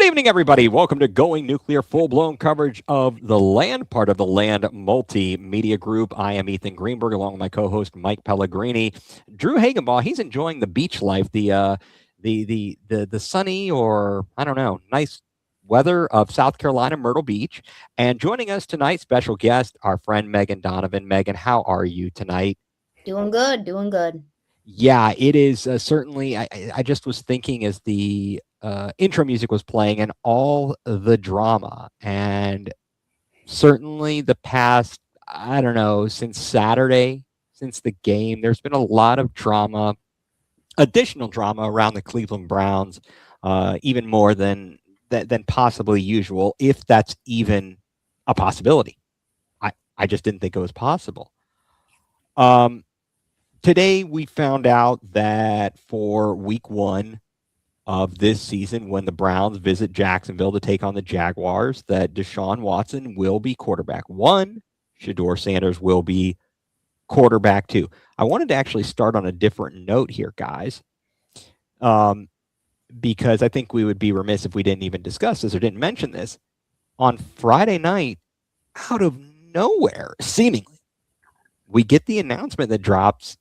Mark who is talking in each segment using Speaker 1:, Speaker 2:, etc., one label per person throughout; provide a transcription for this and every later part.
Speaker 1: evening, everybody. Welcome to Going nuCLEar, full-blown coverage of the Land, part of the Land Multimedia Group. I am Ethan Greenberg, along with my co-host Mike Pellegrini. Drew Hagenbaugh, he's enjoying the beach life, the sunny, or I don't know, nice weather of South Carolina, Myrtle Beach. And joining us tonight, special guest, our friend Megan Donovan. Megan, how are you tonight?
Speaker 2: Doing good.
Speaker 1: Yeah, it is certainly. I just was thinking as the intro music was playing and all the drama, and certainly the past, I don't know, since Saturday, since the game, there's been a lot of drama, additional drama around the Cleveland Browns, even more than possibly usual, if that's even a possibility. I just didn't think it was possible. Today, we found out that for week one of this season, when the Browns visit Jacksonville to take on the Jaguars, that Deshaun Watson will be quarterback one. Shedeur Sanders will be quarterback two. I wanted to actually start on a different note here, guys, because I think we would be remiss if we didn't even discuss this or didn't mention this. On Friday night, out of nowhere, seemingly, we get the announcement that drops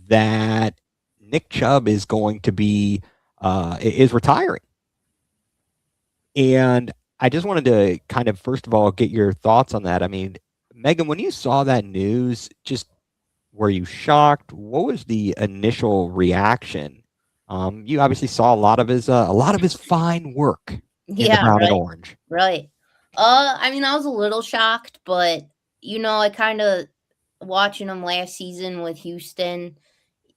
Speaker 1: that Nick Chubb is going to be is retiring. And I just wanted to kind of, first of all, get your thoughts on that. I mean, Megan, when you saw that news, just were you shocked? What was the initial reaction? You obviously saw a lot of his fine work in the brown and orange.
Speaker 2: Right. I mean, I was a little shocked, but I kind of watching him last season with Houston.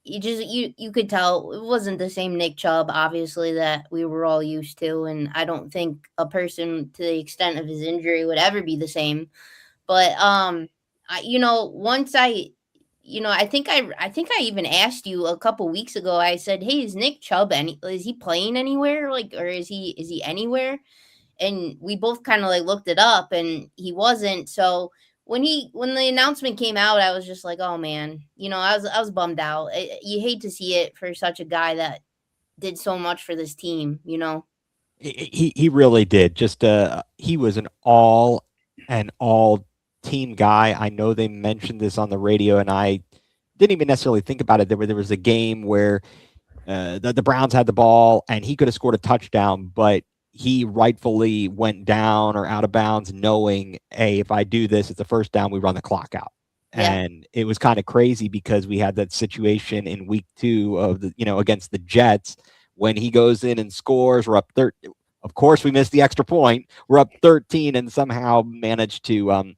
Speaker 2: You could tell it wasn't the same Nick Chubb, obviously, that we were all used to, and I don't think a person to the extent of his injury would ever be the same. But once I think I even asked you a couple weeks ago. I said, "Hey, is Nick Chubb is he playing anywhere? Like, or is he anywhere?" And we both kind of like looked it up, and he wasn't. So when the announcement came out, I was just like, oh man, I was bummed out. You hate to see it for such a guy that did so much for this team.
Speaker 1: He really did. Just he was an all team guy. I know they mentioned this on the radio, and I didn't even necessarily think about it. There was a game where the Browns had the ball, and he could have scored a touchdown, but he rightfully went down or out of bounds, knowing, hey, if I do this, it's a first down, we run the clock out. Yeah. And it was kind of crazy because we had that situation in week two of against the Jets when he goes in and scores. We're up 13. Of course, we missed the extra point. We're up 13 and somehow managed to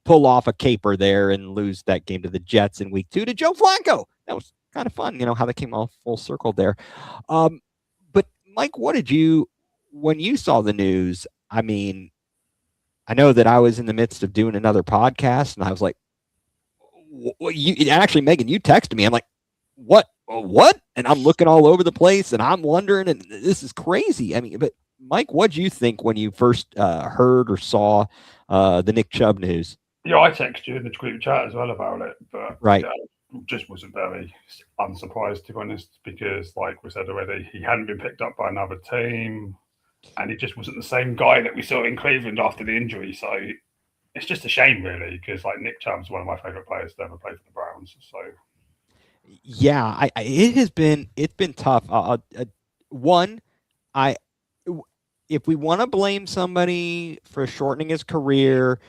Speaker 1: pull off a caper there and lose that game to the Jets in week two to Joe Flacco. That was kind of fun, how they came all full circle there. But Mike, what did you, when you saw the news? I mean, I know that I was in the midst of doing another podcast, and I was like, actually, Megan, you texted me. I'm like, what? And I'm looking all over the place, and I'm wondering, and this is crazy. I mean, but Mike, what do you think when you first heard or saw the Nick Chubb news?
Speaker 3: Yeah, I texted you in the group chat as well about it, but
Speaker 1: right.
Speaker 3: Just wasn't very unsurprised, to be honest, because like we said already, he hadn't been picked up by another team, and he just wasn't the same guy that we saw in Cleveland after the injury. So it's just a shame, really, because like Nick Chubb's one of my favorite players to ever play for the Browns. So
Speaker 1: yeah, it's been tough. If we want to blame somebody for shortening his career,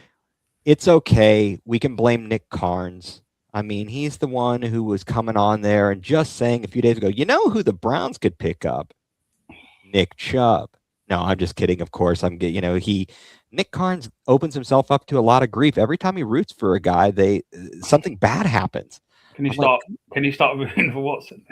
Speaker 1: it's okay. We can blame Nick Carnes. I mean, he's the one who was coming on there and just saying a few days ago, who the Browns could pick up? Nick Chubb. No, I'm just kidding. Of course, Nick Carnes opens himself up to a lot of grief every time he roots for a guy. Something bad happens.
Speaker 3: Can you start rooting for Watson?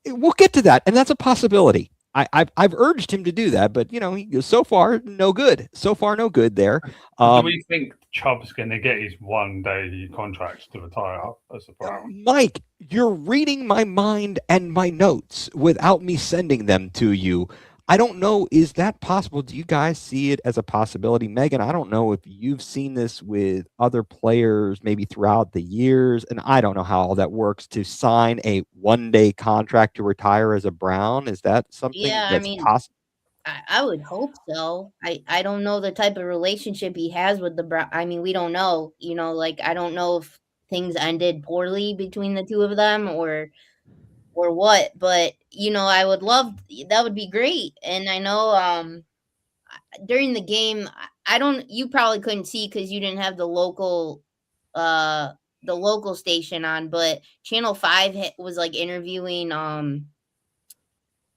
Speaker 1: We'll get to that, and that's a possibility. I've urged him to do that, but he goes, so far no good. So far no good there.
Speaker 3: Do we think Chubb's going to get his one-day contract to retire as a Brown?
Speaker 1: Mike, you're reading my mind and my notes without me sending them to you. I don't know. Is that possible? Do you guys see it as a possibility? Megan, I don't know if you've seen this with other players maybe throughout the years, and I don't know how all that works to sign a one-day contract to retire as a Brown. Is that something that's possible?
Speaker 2: I would hope so. I don't know the type of relationship he has with the Brown. I mean, we don't know. Like I don't know if things ended poorly between the two of them or what. But I would love that. Would be great. And I know during the game, I don't. You probably couldn't see because you didn't have uh the local station on, but Channel 5 was like interviewing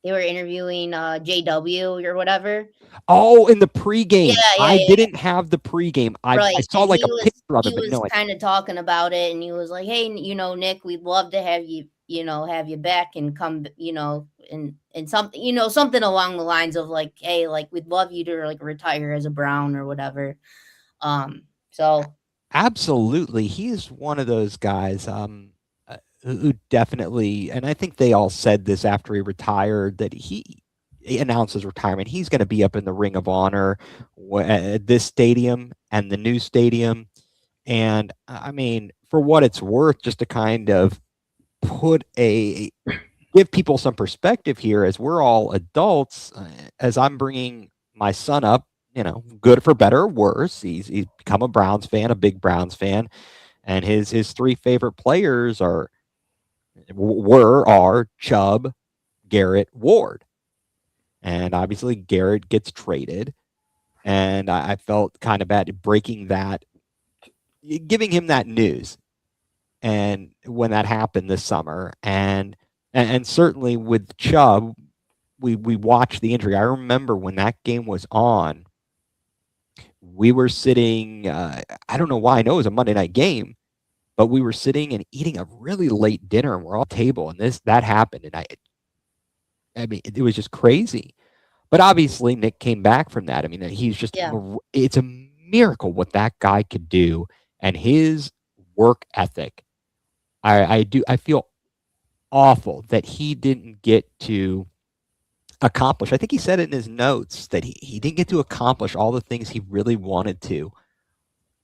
Speaker 2: they were interviewing JW or whatever.
Speaker 1: Oh, in the
Speaker 2: Yeah,
Speaker 1: pregame.
Speaker 2: yeah,
Speaker 1: I
Speaker 2: yeah,
Speaker 1: didn't have the pregame. I
Speaker 2: right.
Speaker 1: saw
Speaker 2: And
Speaker 1: like a picture of
Speaker 2: he
Speaker 1: it, but
Speaker 2: was
Speaker 1: no,
Speaker 2: kind of talking about it, and he was like, "Hey, Nick, we'd love to have you, have you back and come, and something, something along the lines of like, hey, like we'd love you to like retire as a Brown or whatever." So
Speaker 1: absolutely. He is one of those guys who definitely, and I think they all said this after he retired, that he announced his retirement. He's going to be up in the Ring of Honor at this stadium and the new stadium. And I mean, for what it's worth, just to kind of give people some perspective here, as we're all adults, as I'm bringing my son up, good for better or worse, he's become a Browns fan, a big Browns fan, and his three favorite players are Chubb, Garrett, Ward, and obviously Garrett gets traded, and I felt kind of bad breaking that, giving him that news, and when that happened this summer, and certainly with Chubb, we watched the injury. I remember when that game was on, we were sitting. I don't know why. I know it was a Monday night game, but we were sitting and eating a really late dinner, and we're all at the table, and that happened, and I mean, it was just crazy. But obviously, Nick came back from that. I mean, he's just
Speaker 2: yeah,
Speaker 1: it's a miracle what that guy could do, and his work ethic. I feel awful that he didn't get to accomplish. I think he said it in his notes that he didn't get to accomplish all the things he really wanted to.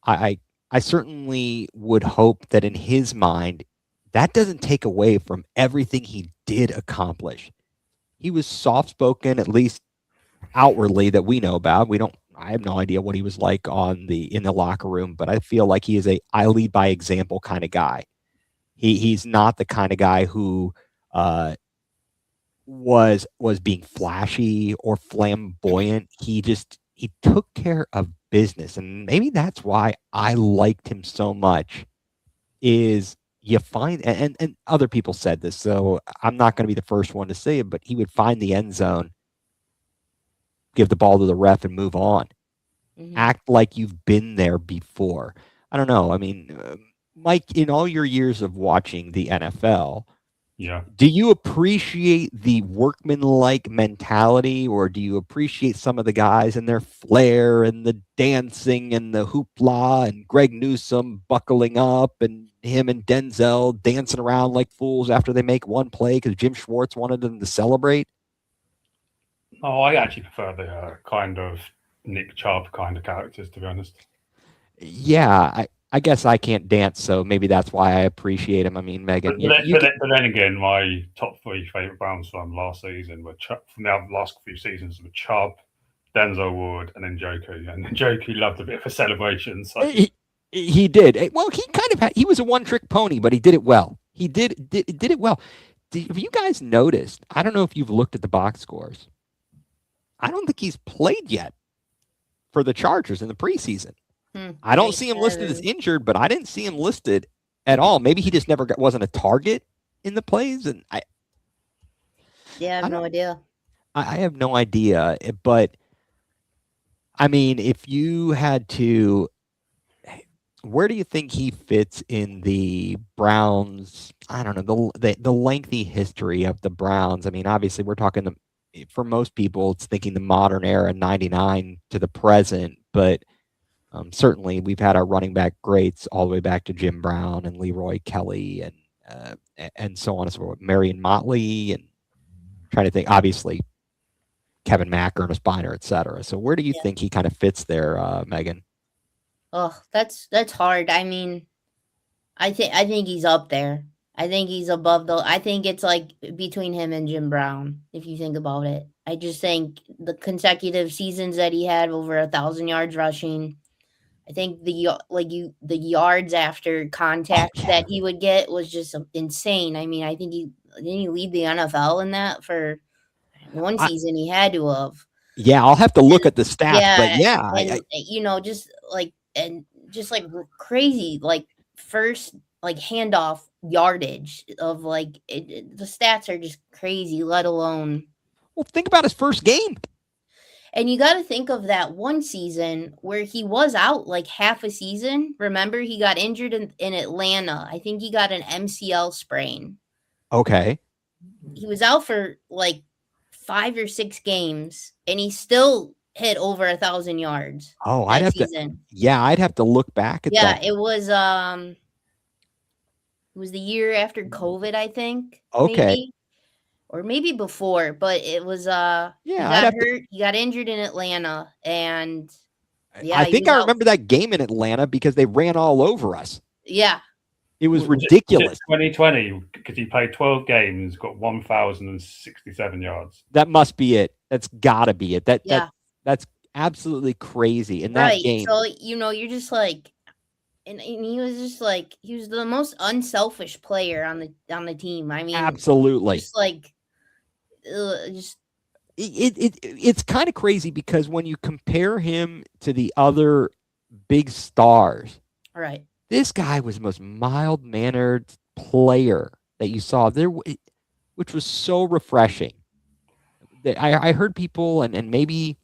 Speaker 1: I I certainly would hope that in his mind, that doesn't take away from everything he did accomplish. He was soft spoken, at least outwardly, that we know about. We don't. I have no idea what he was like in the locker room, but I feel like he is a I lead by example kind of guy. He's not the kind of guy who uh, was being flashy or flamboyant. He took care of business, and maybe that's why I liked him so much. Is you find and other people said this, so I'm not going to be the first one to say it, but he would find the end zone, give the ball to the ref, and move on. Act like you've been there before. I don't know. I mean, Mike, in all your years of watching the NFL,
Speaker 3: yeah,
Speaker 1: do you appreciate the workmanlike mentality, or do you appreciate some of the guys and their flair and the dancing and the hoopla and Greg Newsome buckling up and him and Denzel dancing around like fools after they make one play because Jim Schwartz wanted them to celebrate?
Speaker 3: Oh, I actually prefer the kind of Nick Chubb kind of characters, to be honest.
Speaker 1: Yeah, I guess I can't dance, so maybe that's why I appreciate him. I mean, Megan,
Speaker 3: But then again, my top three favorite Browns from last season were from the last few seasons were Chubb, Denzel Ward, and then Njoku. And Njoku loved a bit of a celebration. So
Speaker 1: he did. Well, he kind of he was a one trick pony, but he did it well. He did it well. Have you guys noticed? I don't know if you've looked at the box scores. I don't think he's played yet for the Chargers in the preseason. I don't see him listed as injured, but I didn't see him listed at all. Maybe he just wasn't a target in the plays, and I
Speaker 2: have no idea.
Speaker 1: I have no idea, but I mean, if you had to, where do you think he fits in the Browns? I don't know, the lengthy history of the Browns. I mean, obviously, we're talking for most people, it's thinking the modern era, 99 to the present, but certainly we've had our running back greats all the way back to Jim Brown and Leroy Kelly and so on and so forth. Marion Motley, and trying to think, obviously, Kevin Mack, Ernest Biner, et cetera. So where do you think he kind of fits there, Megan?
Speaker 2: Oh, that's hard. I mean, I think he's up there. I think he's above I think it's like between him and Jim Brown, if you think about it. I just think the consecutive seasons that he had over 1,000 yards rushing. I think the yards after contact that he would get was just insane. I mean, I think didn't he lead the NFL in that for one season. He had to have.
Speaker 1: Yeah, I'll have to look at the stats, but yeah,
Speaker 2: just crazy, first handoff yardage of the stats are just crazy. Let alone,
Speaker 1: well, think about his first game.
Speaker 2: and you got to think of that one season where he was out half a season. Remember, he got injured in Atlanta. I think he got an MCL sprain.
Speaker 1: Okay.
Speaker 2: He was out for 5 or 6 games, and he still hit over 1,000 yards.
Speaker 1: Oh, I'd have to look back at that.
Speaker 2: Yeah, it was the year after COVID, I think.
Speaker 1: Okay.
Speaker 2: Maybe. Or maybe before, but it was he got hurt. He got injured in Atlanta, and
Speaker 1: I think I remember that game in Atlanta because they ran all over us.
Speaker 2: Yeah.
Speaker 1: It was ridiculous.
Speaker 3: 2020, because he played 12 games, got 1,067 yards.
Speaker 1: That must be it. That's got to be it. That's absolutely crazy in that game.
Speaker 2: So you're just and he was just he was the most unselfish player on the team. I mean,
Speaker 1: absolutely.
Speaker 2: Just
Speaker 1: it's kind of crazy because when you compare him to the other big stars,
Speaker 2: right?
Speaker 1: This guy was the most mild-mannered player that you saw there, which was so refreshing. I heard people, and maybe,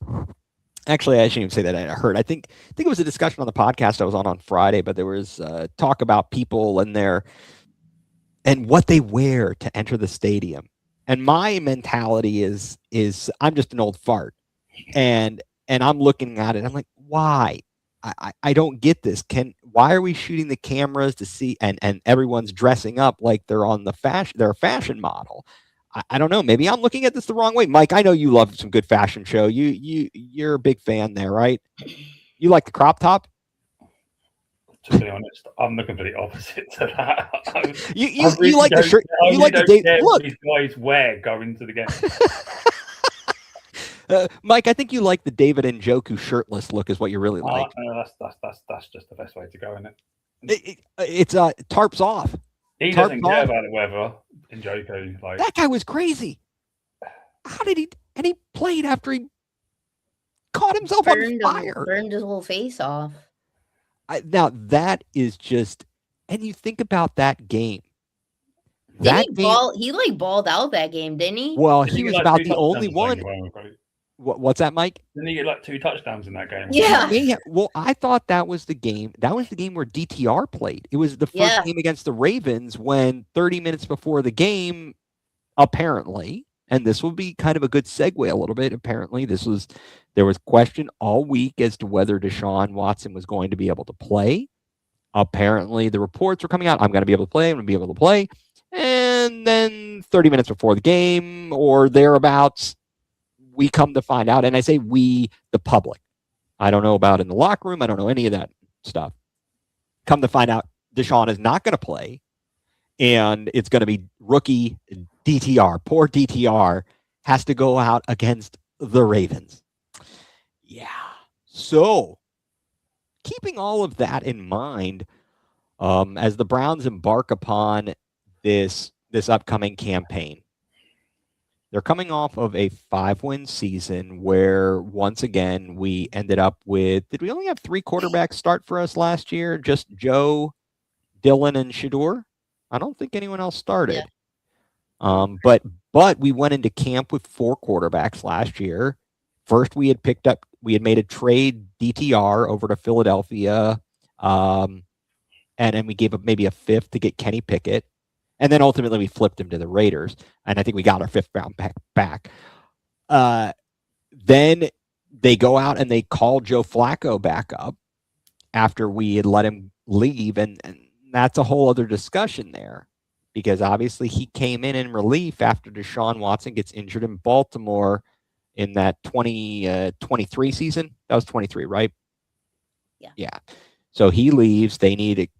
Speaker 1: actually, I shouldn't even say that I heard. I think it was a discussion on the podcast I was on Friday, but there was talk about people and what they wear to enter the stadium. And my mentality is I'm just an old fart, and I'm looking at it. I'm like, why? I don't get this. Why are we shooting the cameras to see and everyone's dressing up like they're on they're a fashion model? I don't know. Maybe I'm looking at this the wrong way. Mike, I know you love some good fashion show. You're a big fan there, right? You like the crop top?
Speaker 3: To be honest, I'm looking for the opposite to that.
Speaker 1: You like the shirt? You like the Dave? Look,
Speaker 3: these guys wear going to the game.
Speaker 1: Mike, I think you like the David Njoku shirtless look is what you really like.
Speaker 3: No, that's just the best way to go, isn't
Speaker 1: it? It's tarps off.
Speaker 3: He doesn't care about the weather. Njoku,
Speaker 1: that guy was crazy. How did he? And he played after he caught himself on fire.
Speaker 2: Burned his whole face off.
Speaker 1: Now that is just, and you think about that game.
Speaker 2: He balled out that game, didn't he?
Speaker 1: Well, he was about the only one. What's that, Mike?
Speaker 3: Didn't he get 2 touchdowns in that game?
Speaker 2: Yeah.
Speaker 1: Well, I thought that was the game. That was the game where DTR played. It was the first game against the Ravens when 30 minutes before the game, apparently, and this will be kind of a good segue a little bit. Apparently, there was question all week as to whether Deshaun Watson was going to be able to play. Apparently, the reports were coming out. I'm going to be able to play. I'm going to be able to play. And then 30 minutes before the game or thereabouts, we come to find out, and I say we, the public. I don't know about in the locker room. I don't know any of that stuff. Come to find out, Deshaun is not going to play, and it's going to be rookie DTR. Poor DTR has to go out against the Ravens. Yeah. So, keeping all of that in mind, as the Browns embark upon this upcoming campaign, they're coming off of a 5-win season where, once again, we ended up with, did we only have 3 quarterbacks start for us last year? Just Joe, Dylan, and Shedeur? I don't think anyone else started. Yeah. But we went into camp with 4 quarterbacks last year. First, we had made a trade DTR over to Philadelphia, and then we gave up maybe a 5th to get Kenny Pickett. And then ultimately we flipped him to the Raiders. And I think we got our 5th round back. Then they go out and they call Joe Flacco back up after we had let him leave. And that's a whole other discussion there. Because obviously he came in relief after Deshaun Watson gets injured in Baltimore in that 2023 season. That was 23, right?
Speaker 2: Yeah.
Speaker 1: Yeah. So he leaves. They need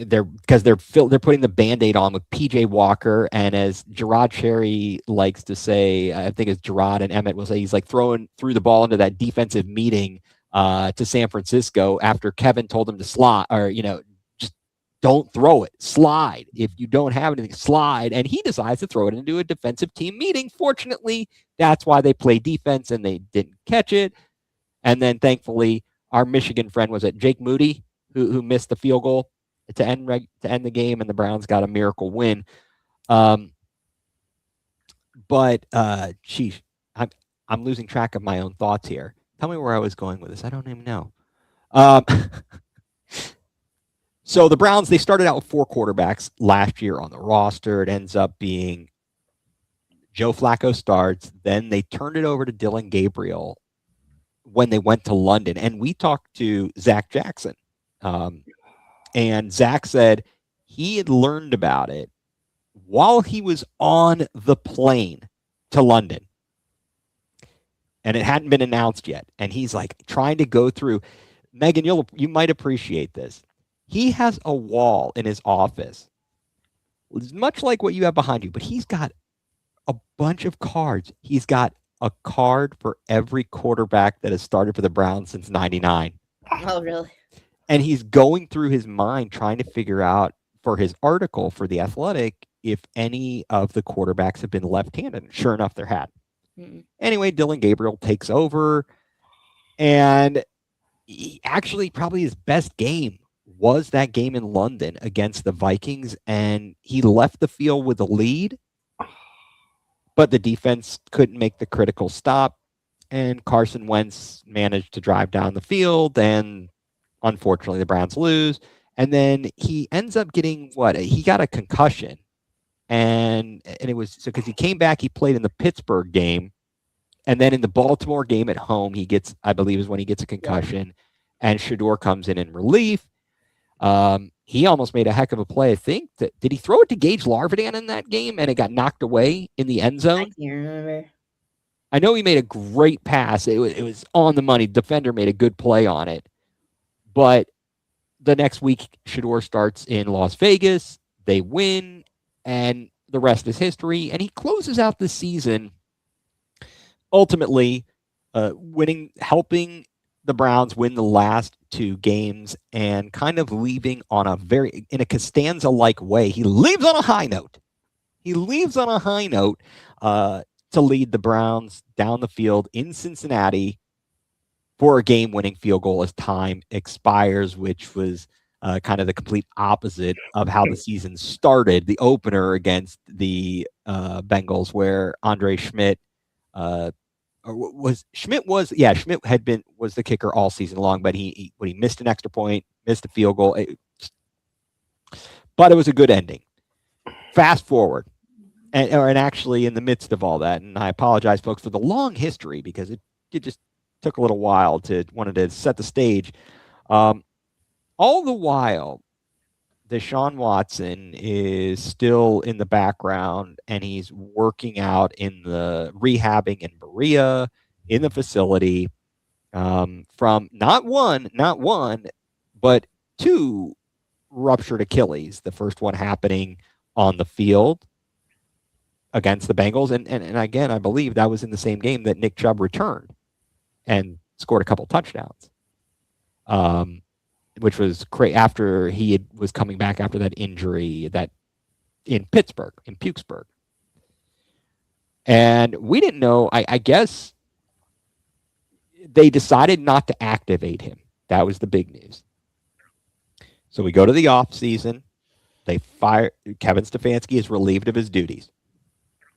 Speaker 1: they're putting the Band-Aid on with PJ Walker, and as Gerard Cherry likes to say, I think it's Gerard and Emmett will say, he's like threw the ball into that defensive meeting to San Francisco after Kevin told him to slide, or just don't throw it, slide. If you don't have anything, slide. And he decides to throw it into a defensive team meeting. Fortunately, that's why they play defense and they didn't catch it. And then thankfully, our Michigan friend, was it Jake Moody, who missed the field goal to end the game, and the Browns got a miracle win. But sheesh, I'm losing track of my own thoughts here. Tell me where I was going with this. I don't even know. So the Browns, they started out with 4 quarterbacks last year on the roster. It ends up being Joe Flacco starts. Then they turned it over to Dylan Gabriel when they went to London. And we talked to Zach Jackson. And Zach said he had learned about it while he was on the plane to London. And it hadn't been announced yet. And he's like trying to go through. Megan, you might appreciate this. He has a wall in his office. It's much like what you have behind you, but he's got a bunch of cards. He's got a card for every quarterback that has started for the Browns since '99.
Speaker 2: Oh, really?
Speaker 1: And he's going through his mind trying to figure out for his article for The Athletic if any of the quarterbacks have been left-handed. And sure enough, there had. Anyway, Dylan Gabriel takes over, and actually probably his best game was that game in London against the Vikings, and he left the field with a lead, but the defense couldn't make the critical stop, and Carson Wentz managed to drive down the field, and unfortunately the Browns lose. And then he ends up getting he got a concussion, and it was so because he came back, he played in the Pittsburgh game, and then in the Baltimore game at home, he gets, I believe, is when he gets a concussion, and Shedeur comes in relief. He almost made a heck of a play. I think did he throw it to Gage Larvidan in that game, and it got knocked away in the end zone?
Speaker 2: I can't remember.
Speaker 1: I know he made a great pass. It was on the money. Defender made a good play on it. But the next week, Shedeur starts in Las Vegas. They win, and the rest is history. And he closes out the season, ultimately helping the Browns win the last 2 games, and kind of leaving on in a Costanza-like way. He leaves on a high note. To lead the Browns down the field in Cincinnati for a game-winning field goal as time expires, which was kind of the complete opposite of how the season started. The opener against the Bengals, where Andre Schmidt was the kicker all season long, but he missed an extra point, missed a field goal. But it was a good ending. Fast forward. And actually, in the midst of all that, and I apologize, folks, for the long history, because it just took a little while wanted to set the stage. All the while, Deshaun Watson is still in the background, and he's working out in the rehabbing in Berea in the facility from not one, but 2 ruptured Achilles. The first one happening on the field against the Bengals. And again, I believe that was in the same game that Nick Chubb returned and scored a couple touchdowns, which was great after he was coming back after that injury that in Pukesburg. And we didn't know, I guess they decided not to activate him. That was the big news. So we go to the off season. They fire Kevin Stefanski is relieved of his duties.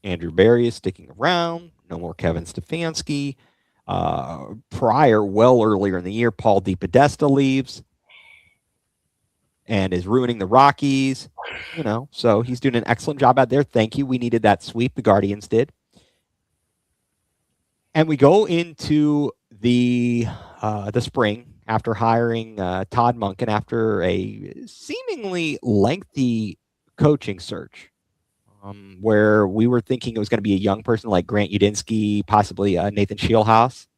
Speaker 1: Andrew Berry is sticking around. No more Kevin Stefanski. Earlier in the year, Paul DePodesta leaves and is ruining the Rockies. So he's doing an excellent job out there. Thank you. We needed that sweep. The Guardians did. And we go into the spring after hiring Todd Monken after a seemingly lengthy coaching search. Where we were thinking it was going to be a young person like Grant Udinski, possibly Nathan Scheelhaase.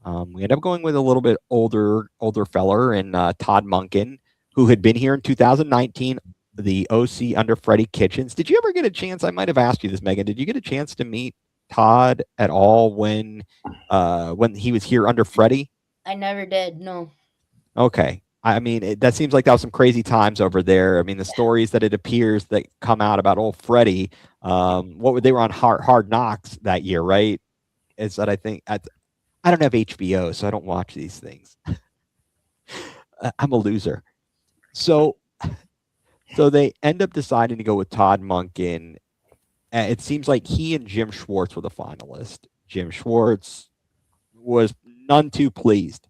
Speaker 1: We ended up going with a little bit older feller and Todd Monken, who had been here in 2019, the OC under Freddie Kitchens. Did you ever get a chance? I might have asked you this, Megan. Did you get a chance to meet Todd at all when he was here under Freddie?
Speaker 2: I never did. No.
Speaker 1: Okay. I mean, that seems like that was some crazy times over there. I mean, the stories that it appears that come out about old Freddie, they were on Hard Knocks that year, right? Is that I think I don't have HBO, so I don't watch these things. I'm a loser. So they end up deciding to go with Todd Monken. It seems like he and Jim Schwartz were the finalists. Jim Schwartz was none too pleased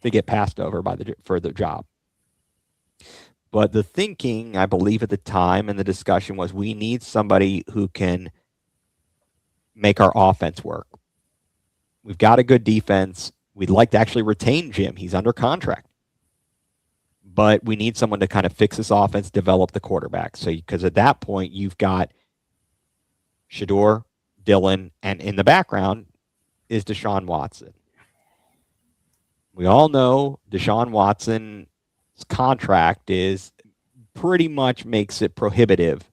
Speaker 1: to get passed over for the job. But the thinking, I believe at the time and the discussion was, we need somebody who can make our offense work. We've got a good defense. We'd like to actually retain Jim. He's under contract. But we need someone to kind of fix this offense, develop the quarterback. So, because at that point, you've got Shedeur, Dylan, and in the background is Deshaun Watson. We all know Deshaun Watson's contract is pretty much makes it prohibitive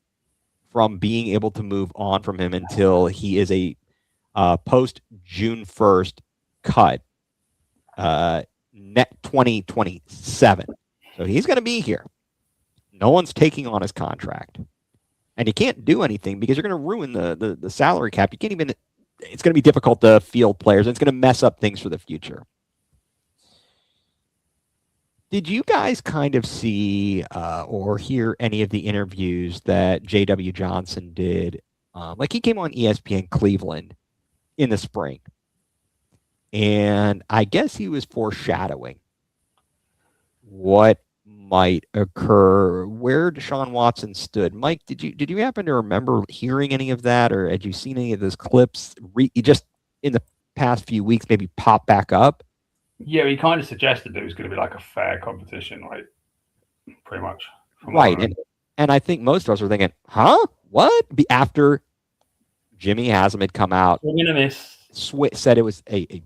Speaker 1: from being able to move on from him until he is a post June 1st cut, net 2027. So he's going to be here. No one's taking on his contract. And you can't do anything because you're going to ruin the salary cap. You can't even, it's going to be difficult to field players, and it's going to mess up things for the future. Did you guys kind of see or hear any of the interviews that J.W. Johnson did? Like he came on ESPN Cleveland in the spring. And I guess he was foreshadowing what might occur, where Deshaun Watson stood. Mike, did you happen to remember hearing any of that, or had you seen any of those clips just in the past few weeks maybe pop back up?
Speaker 3: Yeah, he kind of suggested it was going to be like a fair competition, right? Pretty much.
Speaker 1: Right, and I think most of us were thinking, huh? What? After Jimmy Haslam had come out,
Speaker 3: swing and a miss.
Speaker 1: Said it was did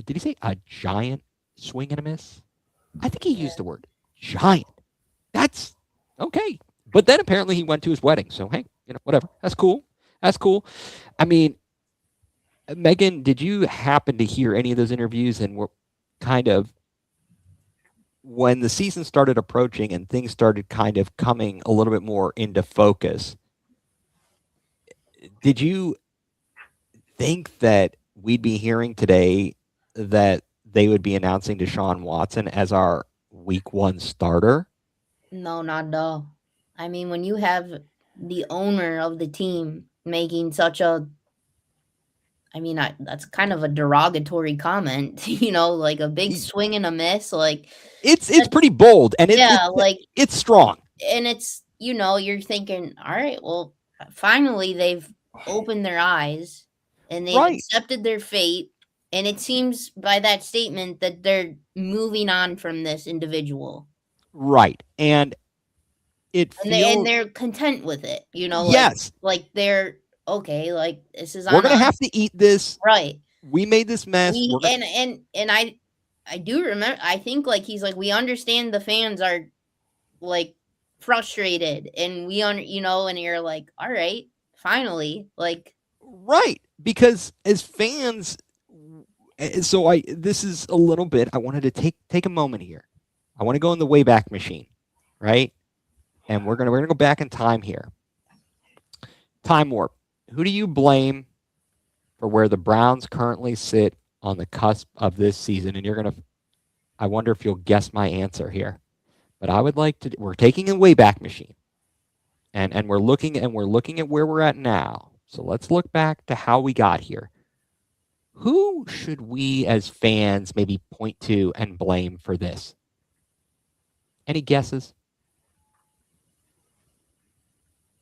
Speaker 1: he say a giant swing and a miss? I think he used the word giant. That's okay. But then apparently he went to his wedding. So, hey, whatever. That's cool. I mean, Megan, did you happen to hear any of those interviews? And were kind of, when the season started approaching and things started kind of coming a little bit more into focus, did you think that we'd be hearing today that they would be announcing Deshaun Watson as our week 1 starter?
Speaker 2: No, not at all. I mean, when you have the owner of the team making such a, I mean, that's kind of a derogatory comment, like a big swing and a miss. Like
Speaker 1: it's pretty bold, and it's strong.
Speaker 2: And it's, you're thinking, all right, well, finally they've opened their eyes and they've accepted their fate. And it seems by that statement that they're moving on from this individual.
Speaker 1: Right. And
Speaker 2: they're content with it,
Speaker 1: Yes.
Speaker 2: Like they're okay, like this is
Speaker 1: we're going to have to eat this.
Speaker 2: Right.
Speaker 1: We made this mess.
Speaker 2: And I do remember, I think like he's like, we understand the fans are like frustrated, and and you're like, all right, finally, like.
Speaker 1: Right. Because as fans, so this is a little bit, I wanted to take a moment here. I want to go in the Wayback Machine, right? And we're gonna go back in time here. Time warp. Who do you blame for where the Browns currently sit on the cusp of this season? And I wonder if you'll guess my answer here. But I would like to, we're taking a Wayback Machine. And we're looking at where we're at now. So let's look back to how we got here. Who should we as fans maybe point to and blame for this? Any guesses?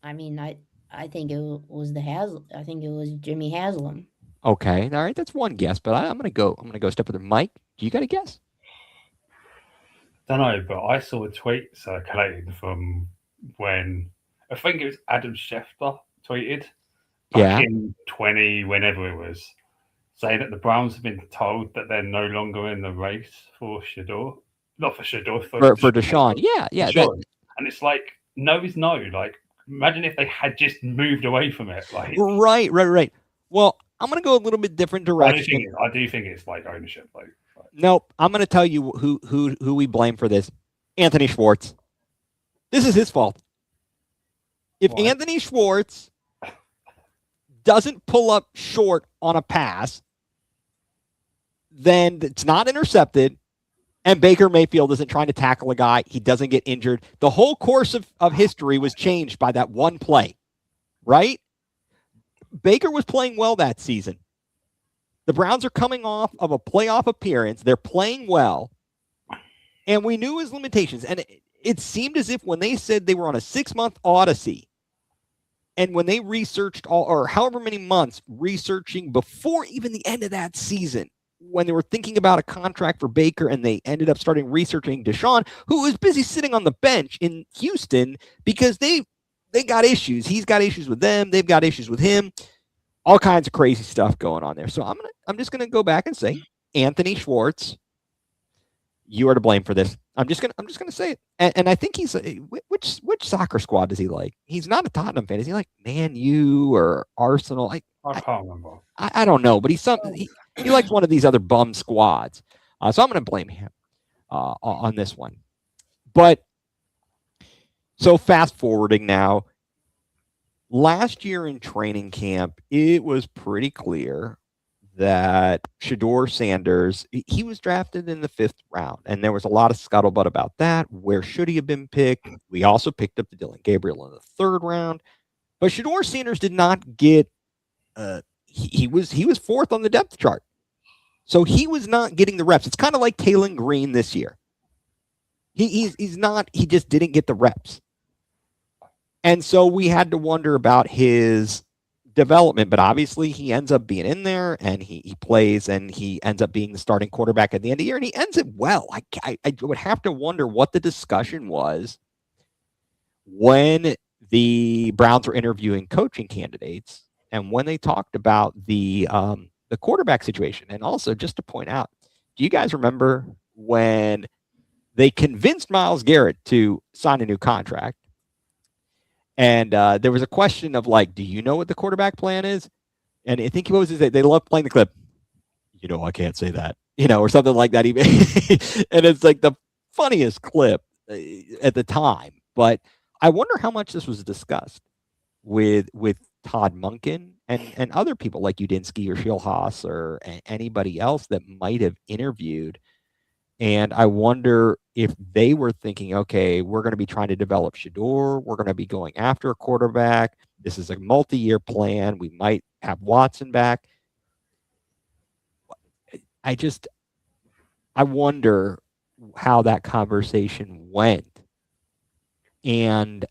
Speaker 2: I mean, I think it was I think it was Jimmy Haslam.
Speaker 1: Okay, all right, that's one guess, but I'm gonna go step with it. Mike, do you got a guess?
Speaker 3: Don't know, but I saw a tweet circulating from when I think it was Adam Schefter tweeted back in 20, whenever it was, saying that the Browns have been told that they're no longer in the race for Shedeur. Not for Shedeur,
Speaker 1: for Deshaun. Yeah.
Speaker 3: Deshaun. And it's like, no is no. Like, imagine if they had just moved away from it. Like,
Speaker 1: right. Well, I'm going to go a little bit different direction.
Speaker 3: I do think it's like ownership. Like,
Speaker 1: nope. I'm going to tell you who we blame for this. Anthony Schwartz. This is his fault. If Anthony Schwartz doesn't pull up short on a pass, then it's not intercepted, and Baker Mayfield isn't trying to tackle a guy. He doesn't get injured. The whole course of history was changed by that one play, right? Baker was playing well that season. The Browns are coming off of a playoff appearance. They're playing well, and we knew his limitations. And it seemed as if when they said they were on a 6-month odyssey, and when they researched or however many months researching before even the end of that season, when they were thinking about a contract for Baker, and they ended up starting researching Deshaun, who was busy sitting on the bench in Houston because they got issues. He's got issues with them. They've got issues with him. All kinds of crazy stuff going on there. So I'm just gonna go back and say, Anthony Schwartz, you are to blame for this. I'm just gonna say it. And I think he's which soccer squad does he like? He's not a Tottenham fan. Is he like Man U or Arsenal?
Speaker 3: I can't remember.
Speaker 1: I don't know, but he likes one of these other bum squads. So I'm going to blame him on this one. But so fast forwarding now, last year in training camp, it was pretty clear that Shedeur Sanders, he was drafted in the 5th round, and there was a lot of scuttlebutt about that. Where should he have been picked? We also picked up the Dylan Gabriel in the 3rd round, but Shedeur Sanders did not get. He was 4th on the depth chart, so he was not getting the reps. It's kind of like Taylon Green this year. He's not. He just didn't get the reps, and so we had to wonder about his development. But obviously, he ends up being in there, and he plays, and he ends up being the starting quarterback at the end of the year, and he ends it well. I would have to wonder what the discussion was when the Browns were interviewing coaching candidates, and when they talked about the quarterback situation. And also, just to point out, do you guys remember when they convinced Myles Garrett to sign a new contract? And there was a question of like, do you know what the quarterback plan is? And I think he was they love playing the clip. I can't say that, or something like that. Even and it's like the funniest clip at the time. But I wonder how much this was discussed with Todd Monken and other people like Udinsky or Schilhaas or anybody else that might have interviewed. And I wonder if they were thinking, okay, we're going to be trying to develop Shedeur. We're going to be going after a quarterback. This is a multi-year plan. We might have Watson back. I wonder how that conversation went. And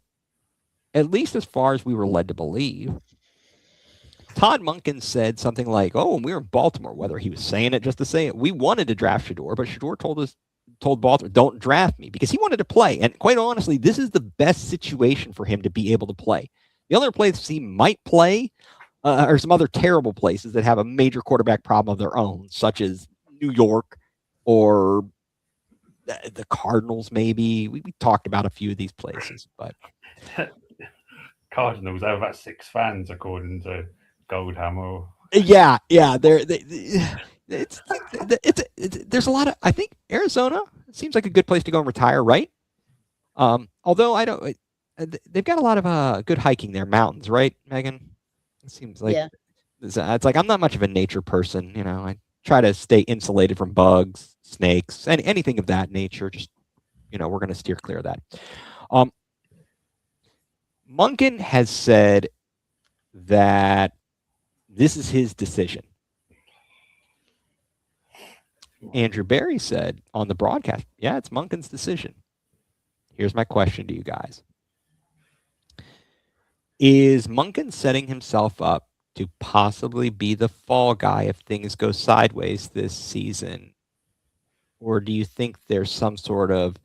Speaker 1: at least as far as we were led to believe, Todd Monken said something like, oh, when we were in Baltimore, whether he was saying it just to say it, we wanted to draft Shedeur, but Shedeur told Baltimore, don't draft me, because he wanted to play. And quite honestly, this is the best situation for him to be able to play. The other places he might play are some other terrible places that have a major quarterback problem of their own, such as New York or the Cardinals, maybe. We talked about a few of these places, but
Speaker 3: Cardinals have about 6 fans, according to Goldhammer.
Speaker 1: Yeah. There's a lot of. I think Arizona seems like a good place to go and retire, right? Although I don't. They've got a lot of good hiking there, mountains, right, Megan? It seems like it's like I'm not much of a nature person. I try to stay insulated from bugs, snakes, anything of that nature. Just we're going to steer clear of that. Monken has said that this is his decision. Andrew Berry said on the broadcast, yeah, it's Monken's decision. Here's my question to you guys. Is Monken setting himself up to possibly be the fall guy if things go sideways this season? Or do you think there's some sort of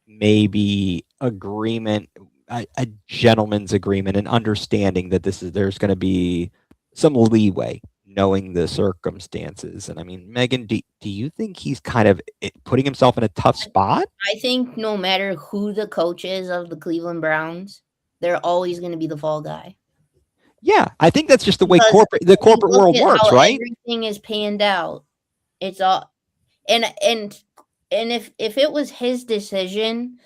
Speaker 1: maybe agreement, a gentleman's agreement, an understanding that there's going to be some leeway knowing the circumstances. And I mean, Megan, do you think he's kind of putting himself in a tough spot?
Speaker 2: I think no matter who the coach is of the Cleveland Browns, they're always going to be the fall guy.
Speaker 1: Yeah, I think that's just the way
Speaker 2: Because
Speaker 1: the corporate world
Speaker 2: at
Speaker 1: works,
Speaker 2: how
Speaker 1: right?
Speaker 2: everything is panned out. It's all and if it was his decision,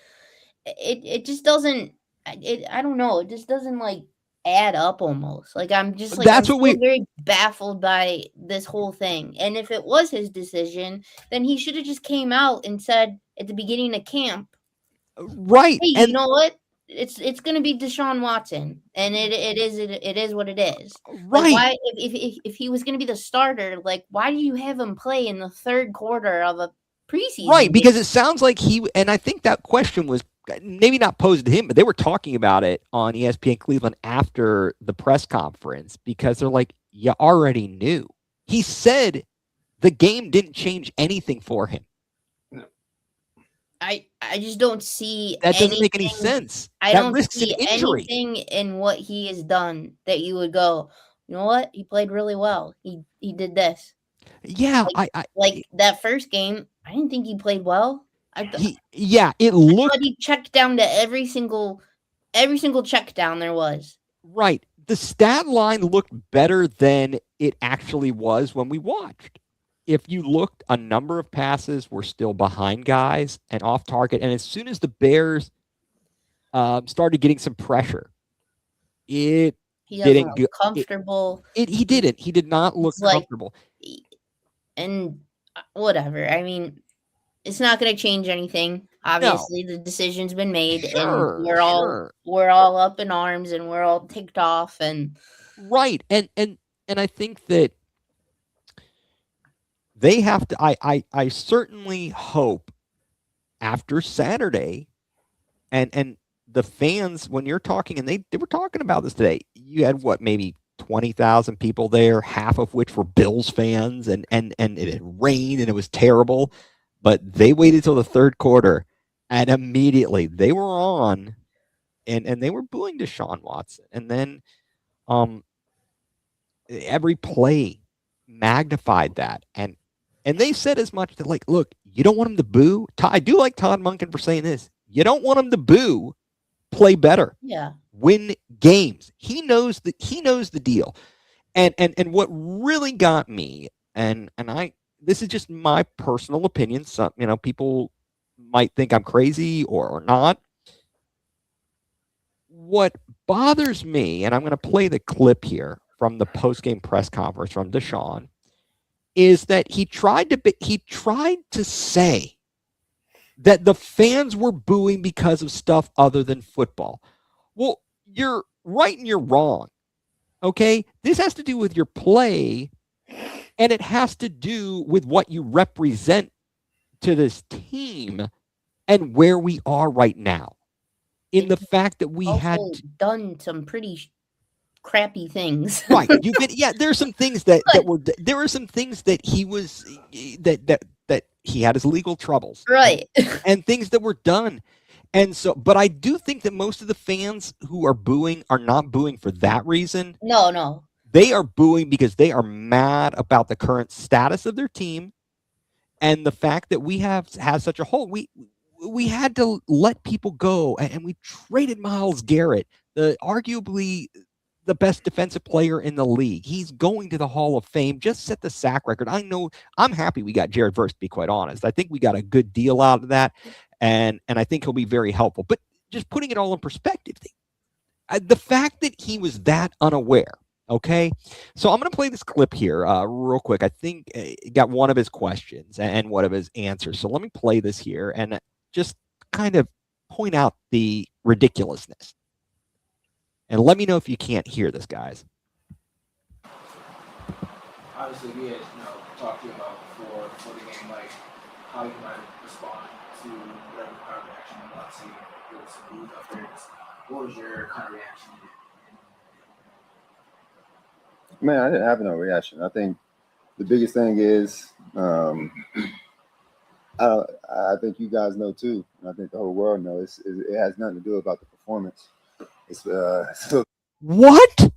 Speaker 2: it just doesn't. I don't know. It just doesn't like add up almost. Like I'm just like
Speaker 1: That's
Speaker 2: I'm
Speaker 1: what
Speaker 2: still very baffled by this whole thing. And if it was his decision, then he should have just came out and said at the beginning of camp,
Speaker 1: right?
Speaker 2: hey,
Speaker 1: And
Speaker 2: you know what? It's going to be Deshaun Watson, and it is what it is.
Speaker 1: right.
Speaker 2: Like why if he was going to be the starter, like why do you have him play in the third quarter of a preseason?
Speaker 1: Right, because
Speaker 2: game?
Speaker 1: it sounds like and I think that question was maybe not posed to him, but they were talking about it on ESPN Cleveland after the press conference because they're like, you already knew. He said the game didn't change anything for him.
Speaker 2: I just don't see
Speaker 1: that doesn't make any sense.
Speaker 2: I
Speaker 1: that
Speaker 2: don't
Speaker 1: risks
Speaker 2: see
Speaker 1: an injury.
Speaker 2: anything in what he has done that you would go, you know what? He played really well. He did this.
Speaker 1: Yeah,
Speaker 2: like that first game, I didn't think he played well.
Speaker 1: It looked
Speaker 2: he checked down to every single check down there was.
Speaker 1: Right. The stat line looked better than it actually was when we watched. If you looked, a number of passes were still behind guys and off target. And as soon as the Bears started getting some pressure, he didn't
Speaker 2: look comfortable.
Speaker 1: He didn't. He did not look comfortable.
Speaker 2: And whatever. I mean, it's not going to change anything. Obviously, the decision's been made, and we're all up in arms, and we're all ticked off, and
Speaker 1: right. And I think that they have to. I certainly hope after Saturday, and the fans, when you're talking, and they were talking about this today, you had maybe 20,000 people there, half of which were Bills fans, and it had rained and it was terrible, but they waited till the third quarter, and immediately they were on, and they were booing Deshaun Watson, and then every play magnified that, and they said as much that, like, look, you don't want him to boo. I do like Todd Monken for saying this. You don't want him to boo. Play better.
Speaker 2: Yeah.
Speaker 1: Win games. He knows the deal. And what really got me, and this is just my personal opinion. Some people might think I'm crazy or not. What bothers me, and I'm going to play the clip here from the post-game press conference from Deshaun, is that he tried to say that the fans were booing because of stuff other than football. Well, you're right and you're wrong. Okay? This has to do with your play, and it has to do with what you represent to this team and where we are right now. In the fact that we had
Speaker 2: done some pretty crappy things.
Speaker 1: Right. There are some things there were some things that he was that he had his legal troubles.
Speaker 2: Right.
Speaker 1: And things that were done. And so, but I do think that most of the fans who are booing are not booing for that reason.
Speaker 2: No.
Speaker 1: They are booing because they are mad about the current status of their team and the fact that we have such a hole. We had to let people go, and we traded Myles Garrett, arguably the best defensive player in the league. He's going to the Hall of Fame. Just set the sack record. I know I'm happy we got Jared Verse, to be quite honest. I think we got a good deal out of that, and I think he'll be very helpful. But just putting it all in perspective, the fact that he was that unaware, okay? So I'm going to play this clip here real quick. I think it got one of his questions and one of his answers. So let me play this here and just kind of point out the ridiculousness. And let me know if you can't hear this, guys.
Speaker 4: Obviously, we had talked to you about before the game, like how you might respond to whatever kind of reaction you want to see. There was some booze up there. What was your kind of reaction?
Speaker 5: Man, I didn't have no reaction. I think the biggest thing is, I think you guys know too, and I think the whole world knows. It has nothing to do about the performance. It's
Speaker 1: What?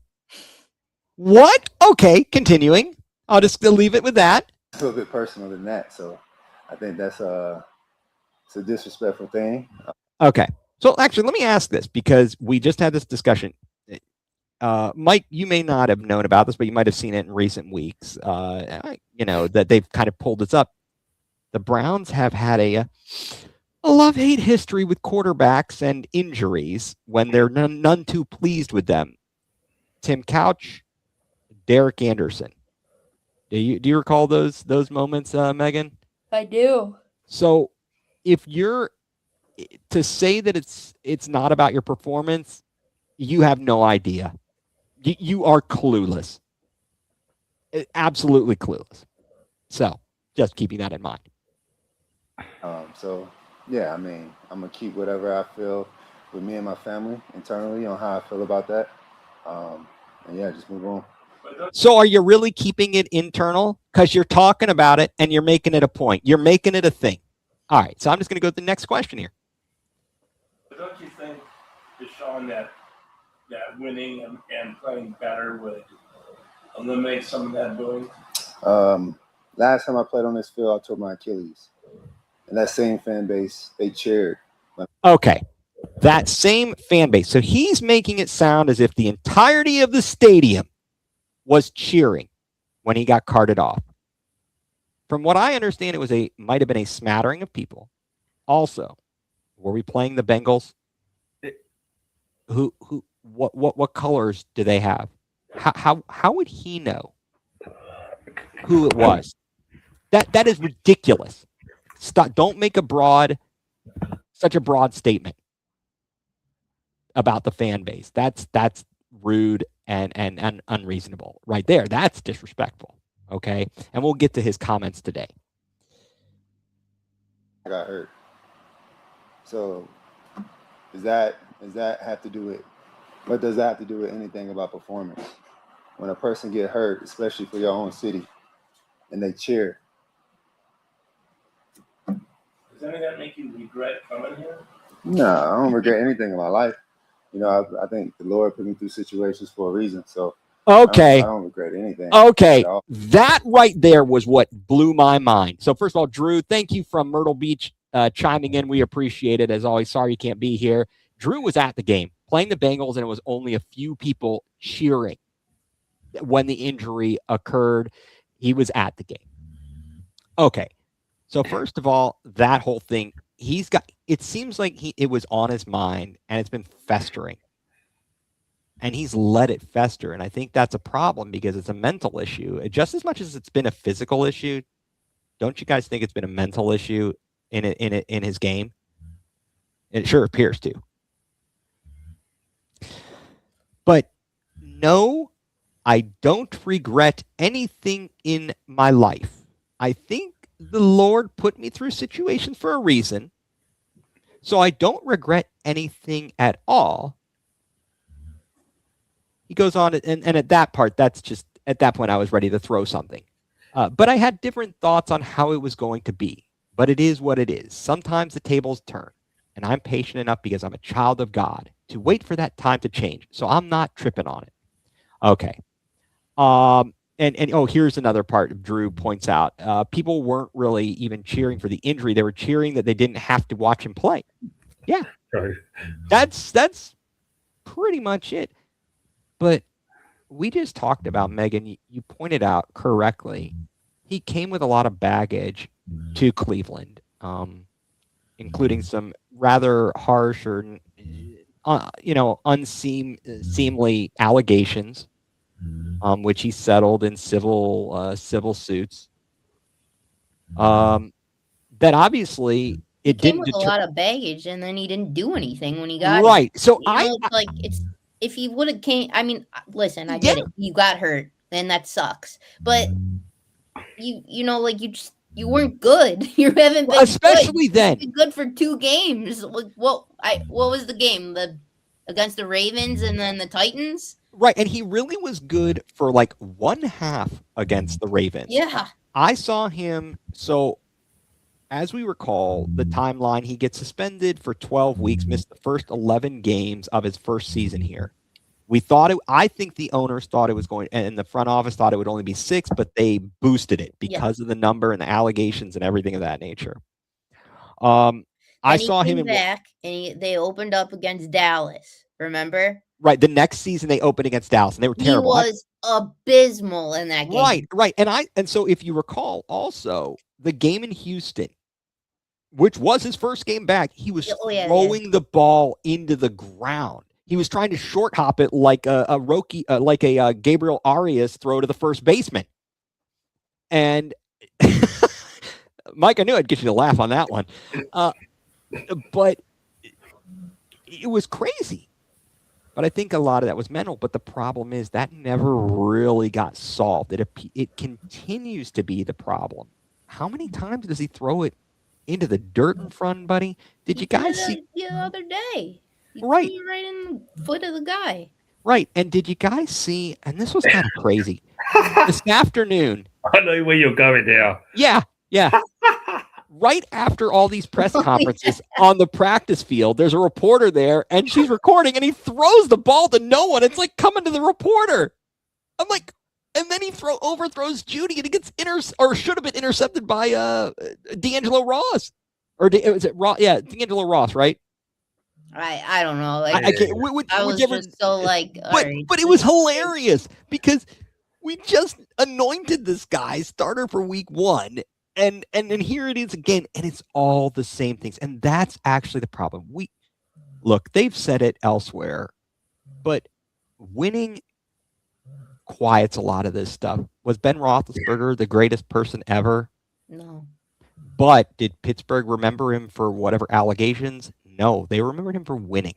Speaker 1: Okay, continuing. I'll just leave it with that.
Speaker 5: a little bit personal than that. So I think that's it's a disrespectful thing.
Speaker 1: Okay. So actually, let me ask this because we just had this discussion. Mike, you may not have known about this, but you might have seen it in recent weeks. That they've kind of pulled this up. The Browns have had a love-hate history with quarterbacks and injuries when they're none too pleased with them. Tim Couch, Derek Anderson. Do you recall those moments, Megan?
Speaker 2: I do.
Speaker 1: So if you're to say that it's not about your performance, you have no idea. You are clueless. Absolutely clueless. So just keeping that in mind.
Speaker 5: So yeah, I mean, I'm gonna keep whatever I feel with me and my family internally on how I feel about that. And yeah, just move on.
Speaker 1: So are you really keeping it internal? Because you're talking about it and you're making it a point. You're making it a thing. All right. So I'm just going to go to the next question here.
Speaker 6: But don't you think, Deshaun, that winning and playing better would eliminate some of that booing?
Speaker 5: Last time I played on this field, I tore my Achilles. And that same fan base, they cheered.
Speaker 1: Okay. That same fan base. So he's making it sound as if the entirety of the stadium was cheering when he got carted off. From what I understand, it might have been a smattering of people. Also, were we playing the Bengals? What colors do they have? How would he know who it was? That is ridiculous. Stop! Don't make such a broad statement about the fan base. That's rude and unreasonable right there. That's disrespectful. Okay, and we'll get to his comments today.
Speaker 5: I got hurt. So does that have to do with what does that have to do with anything about performance? When a person get hurt, especially for your own city, and they cheer.
Speaker 6: Does any of that make you regret coming here?
Speaker 5: No, I don't regret anything in my life. You know, I think the Lord put me through situations for a reason. So
Speaker 1: okay,
Speaker 5: I don't regret anything.
Speaker 1: Okay, that right there was what blew my mind. So first of all, Drew, thank you from Myrtle Beach chiming in. We appreciate it as always. Sorry you can't be here. Drew was at the game playing the Bengals, and it was only a few people cheering when the injury occurred. He was at the game. Okay, so first of all, that whole thing, it seems like it was on his mind, and it's been festering. And he's let it fester. And I think that's a problem because it's a mental issue. Just as much as it's been a physical issue, don't you guys think it's been a mental issue in his game? It sure appears to. But no, I don't regret anything in my life. I think the Lord put me through situations for a reason. So I don't regret anything at all. He goes on, and at that part, at that point, I was ready to throw something. But I had different thoughts on how it was going to be. But it is what it is. Sometimes the tables turn, and I'm patient enough because I'm a child of God to wait for that time to change. So I'm not tripping on it. Okay. Here's another part Drew points out. People weren't really even cheering for the injury. They were cheering that they didn't have to watch him play. Yeah.
Speaker 3: Right.
Speaker 1: That's pretty much it. But we just talked about, Megan, you pointed out correctly, he came with a lot of baggage to Cleveland, including some rather harsh or, unseemly allegations, which he settled in civil suits. That obviously it
Speaker 2: came
Speaker 1: didn't
Speaker 2: with a lot of baggage, and then he didn't do anything when he got
Speaker 1: right.
Speaker 2: It.
Speaker 1: So
Speaker 2: If he would have came, I mean, listen, I get it. You got hurt, and that sucks. But you weren't good. You haven't been
Speaker 1: especially
Speaker 2: good.
Speaker 1: then.
Speaker 2: You've been good for 2 games. What was the game? Against the Ravens and then the Titans?
Speaker 1: Right, and he really was good for like 1 half against the Ravens.
Speaker 2: Yeah.
Speaker 1: I saw him, so as we recall, the timeline, he gets suspended for 12 weeks, missed the first 11 games of his first season here. We thought it. I think the owners thought it was going, and the front office thought it would only be 6, but they boosted it because of the number and the allegations and everything of that nature. I saw him in
Speaker 2: back, and they opened up against Dallas. Remember?
Speaker 1: Right. The next season they opened against Dallas, and they were terrible.
Speaker 2: He was abysmal in that game.
Speaker 1: Right. And so if you recall, also the game in Houston, which was his first game back, he was throwing the ball into the ground. He was trying to short hop it like a Gabriel Arias throw to the first baseman. And Mike, I knew I'd get you to laugh on that one. But it was crazy. But I think a lot of that was mental. But the problem is that never really got solved. It continues to be the problem. How many times does he throw it into the dirt in front, buddy? Did you guys see
Speaker 2: the other day?
Speaker 1: Right
Speaker 2: in the foot of the guy.
Speaker 1: Right. And did you guys see? And this was kind of crazy. This afternoon.
Speaker 3: I know where you're going now.
Speaker 1: Yeah. Right after all these press conferences on the practice field, there's a reporter there, and she's recording, and he throws the ball to no one. It's like coming to the reporter. I'm like, and then he overthrows Judy, and it gets should have been intercepted by D'Angelo Ross, was it Ross? Yeah, D'Angelo Ross, right?
Speaker 2: I don't know. Like,
Speaker 1: I
Speaker 2: was just so like,
Speaker 1: but it was hilarious because we just anointed this guy starter for week 1. And here it is again, and it's all the same things. And that's actually the problem. Look, they've said it elsewhere, but winning quiets a lot of this stuff. Was Ben Roethlisberger the greatest person ever?
Speaker 2: No.
Speaker 1: But did Pittsburgh remember him for whatever allegations? No, they remembered him for winning.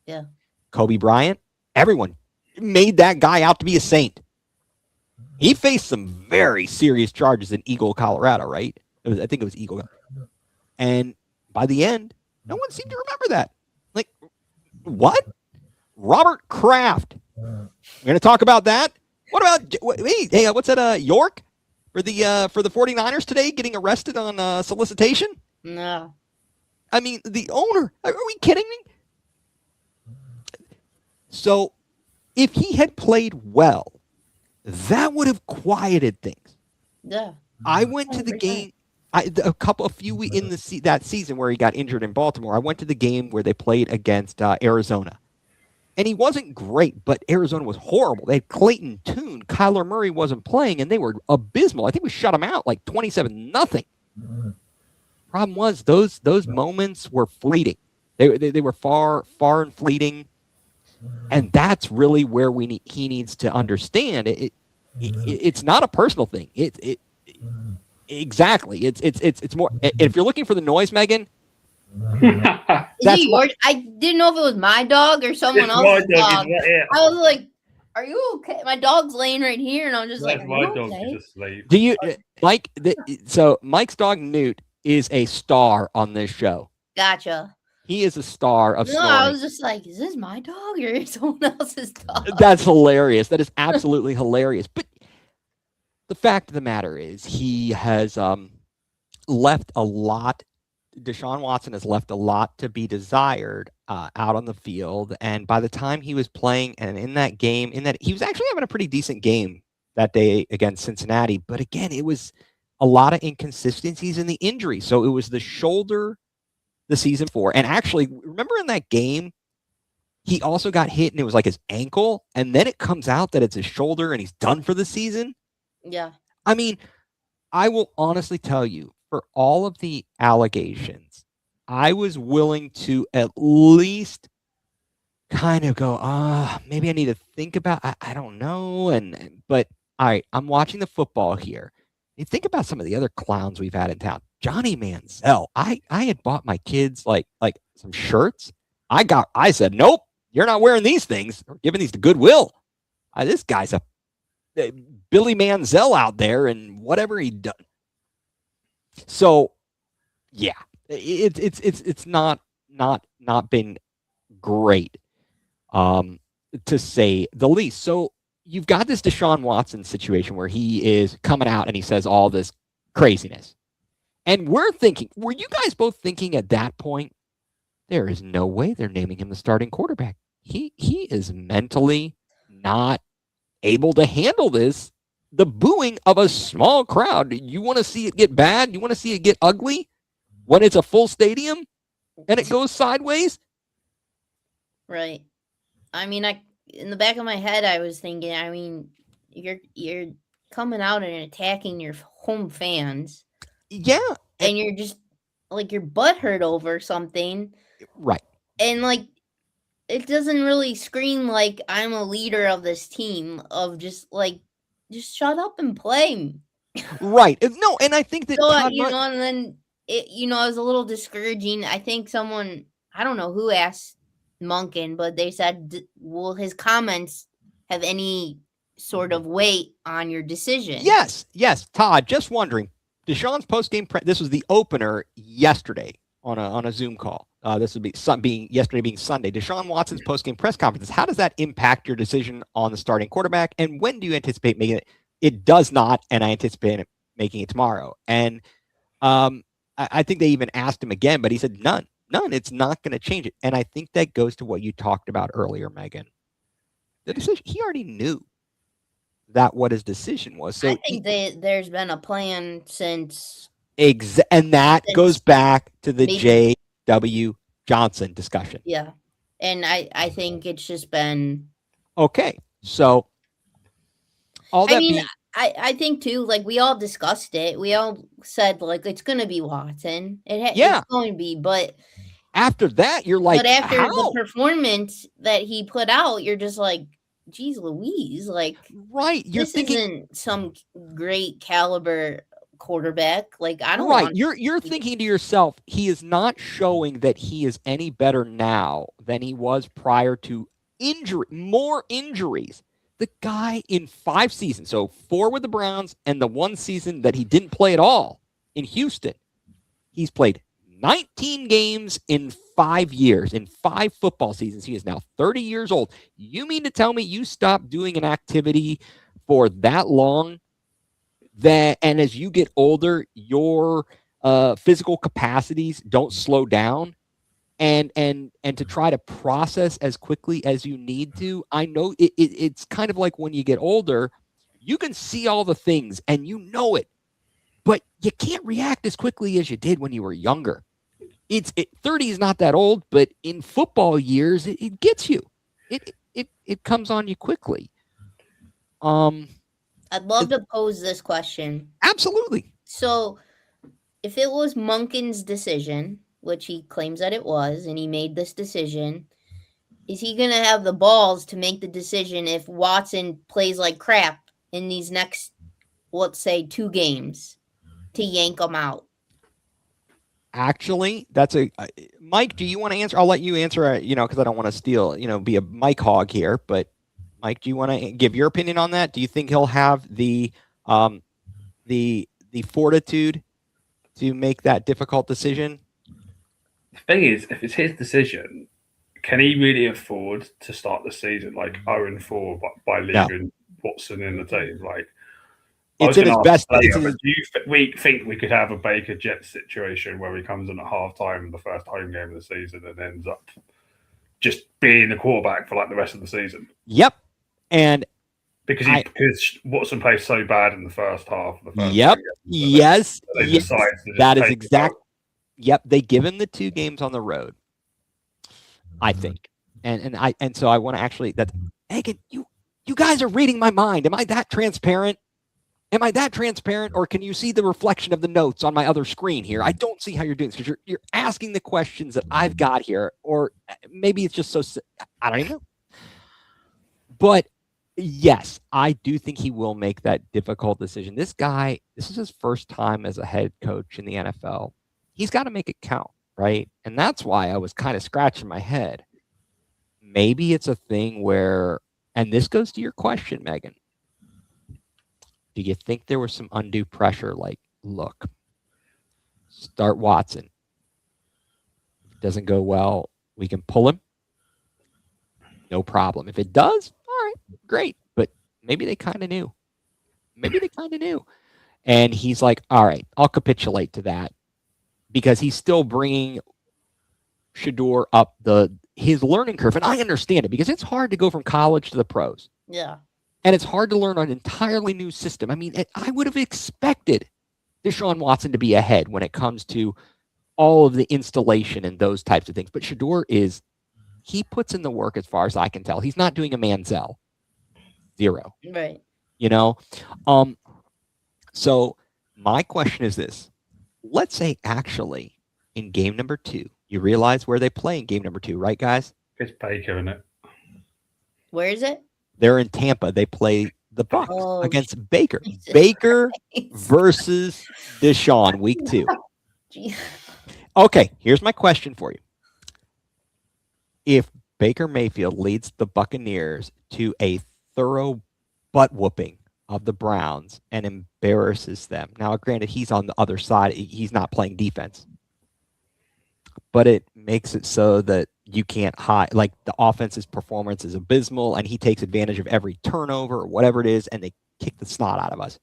Speaker 2: Yeah.
Speaker 1: Kobe Bryant, everyone made that guy out to be a saint. He faced some very serious charges in Eagle, Colorado, right? I think it was Eagle. And by the end, no one seemed to remember that. Like, what? Robert Kraft. We're going to talk about that. What about, hey, what's that, York? For the 49ers today getting arrested on solicitation?
Speaker 2: No.
Speaker 1: I mean, the owner. Are we kidding me? So, if he had played well, that would have quieted things.
Speaker 2: Yeah.
Speaker 1: I went to the game a few weeks in that season where he got injured in Baltimore. I went to the game where they played against Arizona. And he wasn't great, but Arizona was horrible. They had Clayton Tune. Kyler Murray wasn't playing, and they were abysmal. I think we shut him out like 27-0. Problem was those moments were fleeting. They were far and fleeting. And that's really where he needs to understand it's not a personal thing. Exactly. It's more. If you're looking for the noise, Megan,
Speaker 2: I didn't know if it was my dog or someone else's dog. I was like, "Are you okay?" My dog's laying right here, and I'm just like,
Speaker 3: "My dog's just asleep." Do you,
Speaker 1: Mike? So Mike's dog Newt is a star on this show.
Speaker 2: Gotcha.
Speaker 1: He is a star of snoring.
Speaker 2: I was just like, is this my dog or someone else's dog?
Speaker 1: That's hilarious. That is absolutely hilarious. But the fact of the matter is he has left a lot. Deshaun Watson has left a lot to be desired out on the field. And by the time he was playing and in that game, he was actually having a pretty decent game that day against Cincinnati. But again, it was a lot of inconsistencies in the injury. So it was the shoulder the season 4. And actually, remember in that game, he also got hit and it was like his ankle. And then it comes out that it's his shoulder and he's done for the season.
Speaker 2: Yeah.
Speaker 1: I mean, I will honestly tell you, for all of the allegations, I was willing to at least kind of go, maybe I need to think about, I don't know. But all right, I'm watching the football here. You think about some of the other clowns we've had in town. Johnny Manziel. I had bought my kids like some shirts. I said, nope, you're not wearing these things. We're giving these to Goodwill. This guy's a Billy Manziel out there and whatever he done. So, yeah, it's not been great, to say the least. So you've got this Deshaun Watson situation where he is coming out and he says all this craziness. And were you guys both thinking at that point, there is no way they're naming him the starting quarterback. he is mentally not able to handle this. The booing of a small crowd. You want to see it get bad? You want to see it get ugly when it's a full stadium and it goes sideways?
Speaker 2: Right. I mean, in the back of my head, I was thinking, I mean, you're coming out and attacking your home fans.
Speaker 1: Yeah.
Speaker 2: And you're just like your butt hurt over something.
Speaker 1: Right.
Speaker 2: And like it doesn't really scream like I'm a leader of this team of just shut up and play.
Speaker 1: Right. No, and I think that
Speaker 2: So,
Speaker 1: Todd
Speaker 2: and then it it was a little discouraging. I think someone, I don't know who asked Monken, but they said, will his comments have any sort of weight on your decision?
Speaker 1: Yes. Todd, just wondering. Deshaun's post-game this was the opener yesterday on a Zoom call. This would be yesterday being Sunday. Deshaun Watson's post-game press conferences. How does that impact your decision on the starting quarterback? And when do you anticipate making it? It does not, and I anticipate making it tomorrow. And I think they even asked him again, but he said none. It's not going to change it. And I think that goes to what you talked about earlier, Megan. The decision, he already knew what his decision was. So
Speaker 2: I think there's been a plan since.
Speaker 1: And that goes back to the J.W. Johnson discussion.
Speaker 2: Yeah. And I think it's just been.
Speaker 1: Okay. So
Speaker 2: I think too, like we all discussed it. We all said like it's going to be Watson. It's going to be, but
Speaker 1: after that, you're like,
Speaker 2: but after the performance that he put out, you're just like, geez Louise, like,
Speaker 1: right. You're
Speaker 2: this
Speaker 1: thinking,
Speaker 2: isn't some great caliber quarterback. Like, I don't
Speaker 1: right. You're thinking to yourself, he is not showing that he is any better now than he was prior to more injuries. The guy in 5 seasons, so 4 with the Browns and the 1 season that he didn't play at all in Houston, he's played 19 games in 5 years, in 5 football seasons. He is now 30 years old. You mean to tell me you stopped doing an activity for that long, and as you get older, your physical capacities don't slow down? And to try to process as quickly as you need to? I know it's kind of like when you get older, you can see all the things and you know it, but you can't react as quickly as you did when you were younger. 30 is not that old, but in football years, it gets you. It comes on you quickly.
Speaker 2: I'd love to pose this question.
Speaker 1: Absolutely.
Speaker 2: So, if it was Monken's decision, which he claims that it was, and he made this decision, is he going to have the balls to make the decision if Watson plays like crap in these next, let's say, 2 games, to yank him out?
Speaker 1: Actually, that's Mike, do you want to answer? I'll let you answer, because I don't want to steal, be a Mike hog here. But Mike, do you want to give your opinion on that? Do you think he'll have the fortitude to make that difficult decision?
Speaker 3: The thing is, if it's his decision, can he really afford to start the season like 0-4 by leaving Watson in the team? Like,
Speaker 1: it's in his best.
Speaker 3: Do you think we could have a Baker Jets situation where he comes in at halftime in the first home game of the season and ends up just being the quarterback for like the rest of the season?
Speaker 1: Yep. And
Speaker 3: because Watson plays so bad in the first half of the first
Speaker 1: game, yes. That is exact. Yep, they give him the 2 games on the road, I think, and so I want to actually. That's Megan. You guys are reading my mind. Am I that transparent? Or can you see the reflection of the notes on my other screen here? I don't see how you're doing this because you're asking the questions that I've got here, or maybe it's just so. I don't even know. But yes, I do think he will make that difficult decision. This guy, this is his first time as a head coach in the NFL. He's got to make it count, right? And that's why I was kind of scratching my head. Maybe it's a thing where, and this goes to your question, Megan. Do you think there was some undue pressure? Like, look, start Watson. If it doesn't go well, we can pull him. No problem. If it does, all right, great. But maybe they kind of knew. And he's like, all right, I'll capitulate to that. Because he's still bringing Shedeur up his learning curve. And I understand it because it's hard to go from college to the pros.
Speaker 2: Yeah.
Speaker 1: And it's hard to learn an entirely new system. I mean, I would have expected Deshaun Watson to be ahead when it comes to all of the installation and those types of things. But Shedeur he puts in the work as far as I can tell. He's not doing a Manziel. 0.
Speaker 2: Right.
Speaker 1: You know? So my question is this. Let's say actually in game number 2, you realize where they play in game number 2, right, guys?
Speaker 3: It's Baker, isn't it?
Speaker 2: Where is it?
Speaker 1: They're in Tampa. They play the Bucs against Baker.
Speaker 2: Jesus
Speaker 1: Baker
Speaker 2: Christ.
Speaker 1: versus Deshaun, week 2.
Speaker 2: Gee.
Speaker 1: Okay, here's my question for you. If Baker Mayfield leads the Buccaneers to a thorough butt whooping of the Browns and embarrasses them. Now, granted, he's on the other side. He's not playing defense. But it makes it so that you can't hide. Like, the offense's performance is abysmal, and he takes advantage of every turnover or whatever it is, and they kick the snot out of us.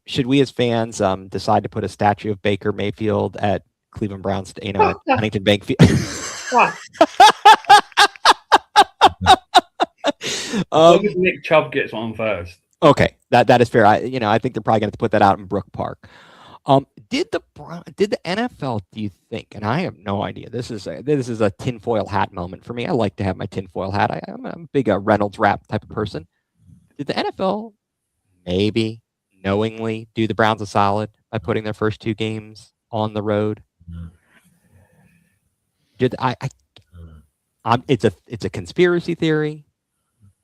Speaker 1: Should we as fans decide to put a statue of Baker Mayfield at Cleveland Browns, at Huntington Bank Field?
Speaker 3: Nick Chubb gets one first.
Speaker 1: Okay, that is fair. I think they're probably going to put that out in Brook Park. Did the NFL? Do you think? And I have no idea. This is a tinfoil hat moment for me. I like to have my tinfoil hat. I'm a big Reynolds Wrap type of person. Did the NFL maybe knowingly do the Browns a solid by putting their first 2 games on the road? Did it's a conspiracy theory.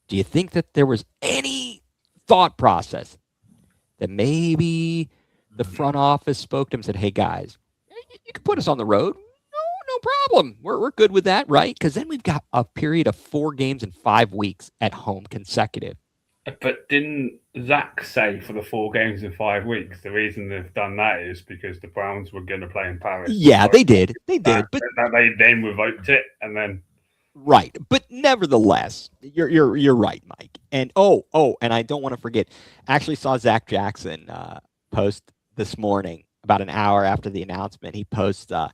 Speaker 1: Do you think that there was any thought process that maybe the front office spoke to him and said, "Hey guys, you can put us on the road. No problem. We're good with that, right?" Because then we've got a period of 4 games in 5 weeks at home consecutive.
Speaker 3: But didn't Zach say for the 4 games in 5 weeks, the reason they've done that is because the Browns were going to play in Paris?
Speaker 1: Yeah, they did. They did. But
Speaker 3: they then revoked it, and then
Speaker 1: right. But nevertheless, you're right, Mike. And and I don't want to forget. Actually, saw Zach Jackson post this morning about an hour after the announcement. He posts, "All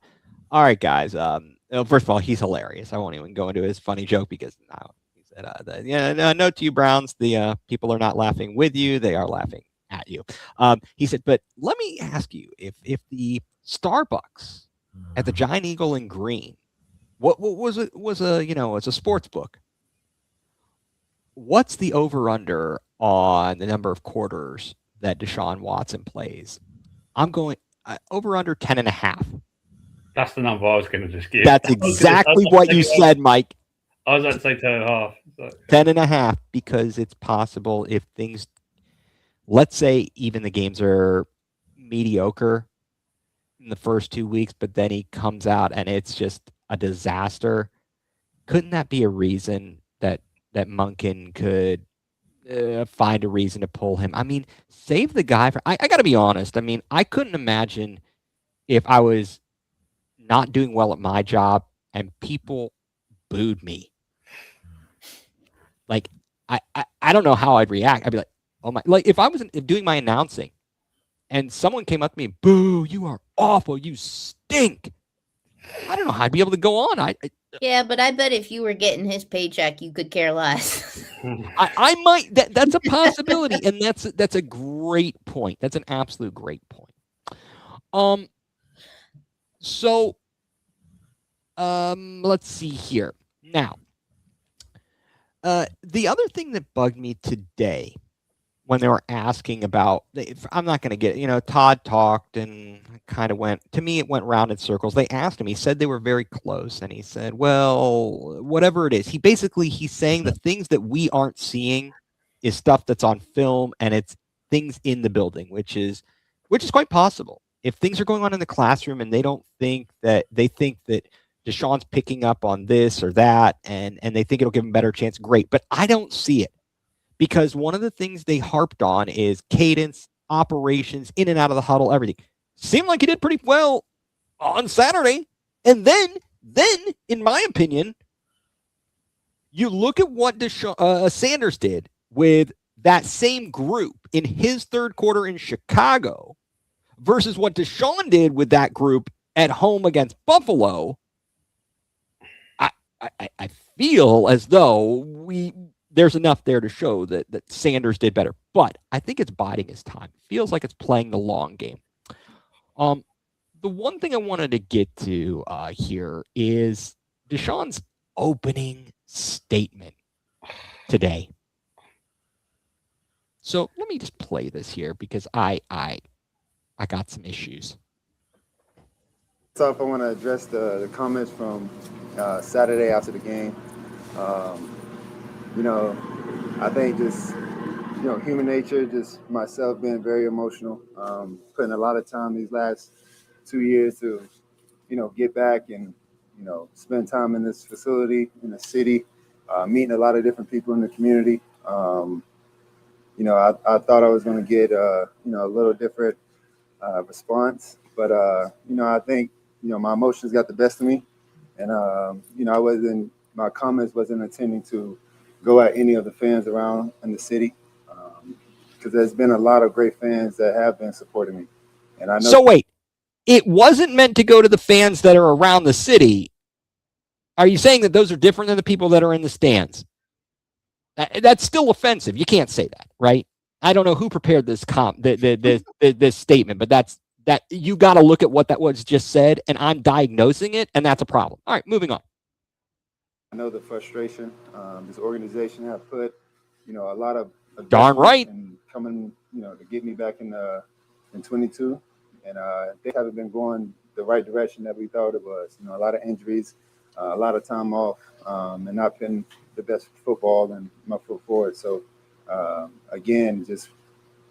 Speaker 1: right, guys. First of all, he's hilarious. I won't even go into his funny joke because now." Note to you, Browns, the people are not laughing with you. They are laughing at you. He said, but let me ask you, if the Starbucks at the Giant Eagle in Green, what was it? It's a sports book. What's the over-under on the number of quarters that Deshaun Watson plays? I'm going over-under 10.5.
Speaker 3: That's the number I was going to just give.
Speaker 1: That's exactly what you said, Mike.
Speaker 3: I was going to say 10.5.
Speaker 1: 10.5, because it's possible if things, let's say even the games are mediocre in the first 2 weeks, but then he comes out and it's just a disaster. Couldn't that be a reason that Monken could find a reason to pull him? I mean, save the guy. I got to be honest. I mean, I couldn't imagine if I was not doing well at my job and people booed me. Like, I don't know how I'd react. I'd be like, oh my, like if I was doing my announcing and someone came up to me, boo, you are awful, you stink. I don't know how I'd be able to go on.
Speaker 2: Yeah, but I bet if you were getting his paycheck, you could care less.
Speaker 1: I might. That's a possibility, and that's a great point. That's an absolute great point. So, let's see here now. The other thing that bugged me today when they were asking about, I'm not going to get, Todd talked and kind of it went round in circles. They asked him, he said they were very close. And he said, well, whatever it is, he's saying the things that we aren't seeing is stuff that's on film and it's things in the building, which is quite possible. If things are going on in the classroom and they think that Deshaun's picking up on this or that, and they think it'll give him a better chance, great. But I don't see it, because one of the things they harped on is cadence, operations, in and out of the huddle, everything. Seemed like he did pretty well on Saturday. And then in my opinion, you look at what Sanders did with that same group in his third quarter in Chicago versus what Deshaun did with that group at home against Buffalo, I feel as though there's enough there to show that Sanders did better. But I think it's biding his time. It feels like it's playing the long game. The one thing I wanted to get to here is Deshaun's opening statement today. So let me just play this here because I got some issues.
Speaker 5: So if I want to address the comments from Saturday after the game, I think just, human nature, just myself being very emotional, putting a lot of time these last 2 years to, get back and, spend time in this facility, in the city, meeting a lot of different people in the community. I thought I was going to get, a little different response, but, I think, my emotions got the best of me. And, my comments wasn't intending to go at any of the fans around in the city, because there's been a lot of great fans that have been supporting me. And I know.
Speaker 1: So wait, it wasn't meant to go to the fans that are around the city. Are you saying that those are different than the people that are in the stands? That's still offensive. You can't say that, right? I don't know who prepared this this statement, but that you got to look at what that was just said, and I'm diagnosing it, and that's a problem. All right, moving on.
Speaker 5: I know the frustration this organization have put, a lot of
Speaker 1: darn right
Speaker 5: and coming, to get me back in 22, and they haven't been going the right direction that we thought it was. A lot of injuries, a lot of time off, and not putting the best football and my foot forward. So again, just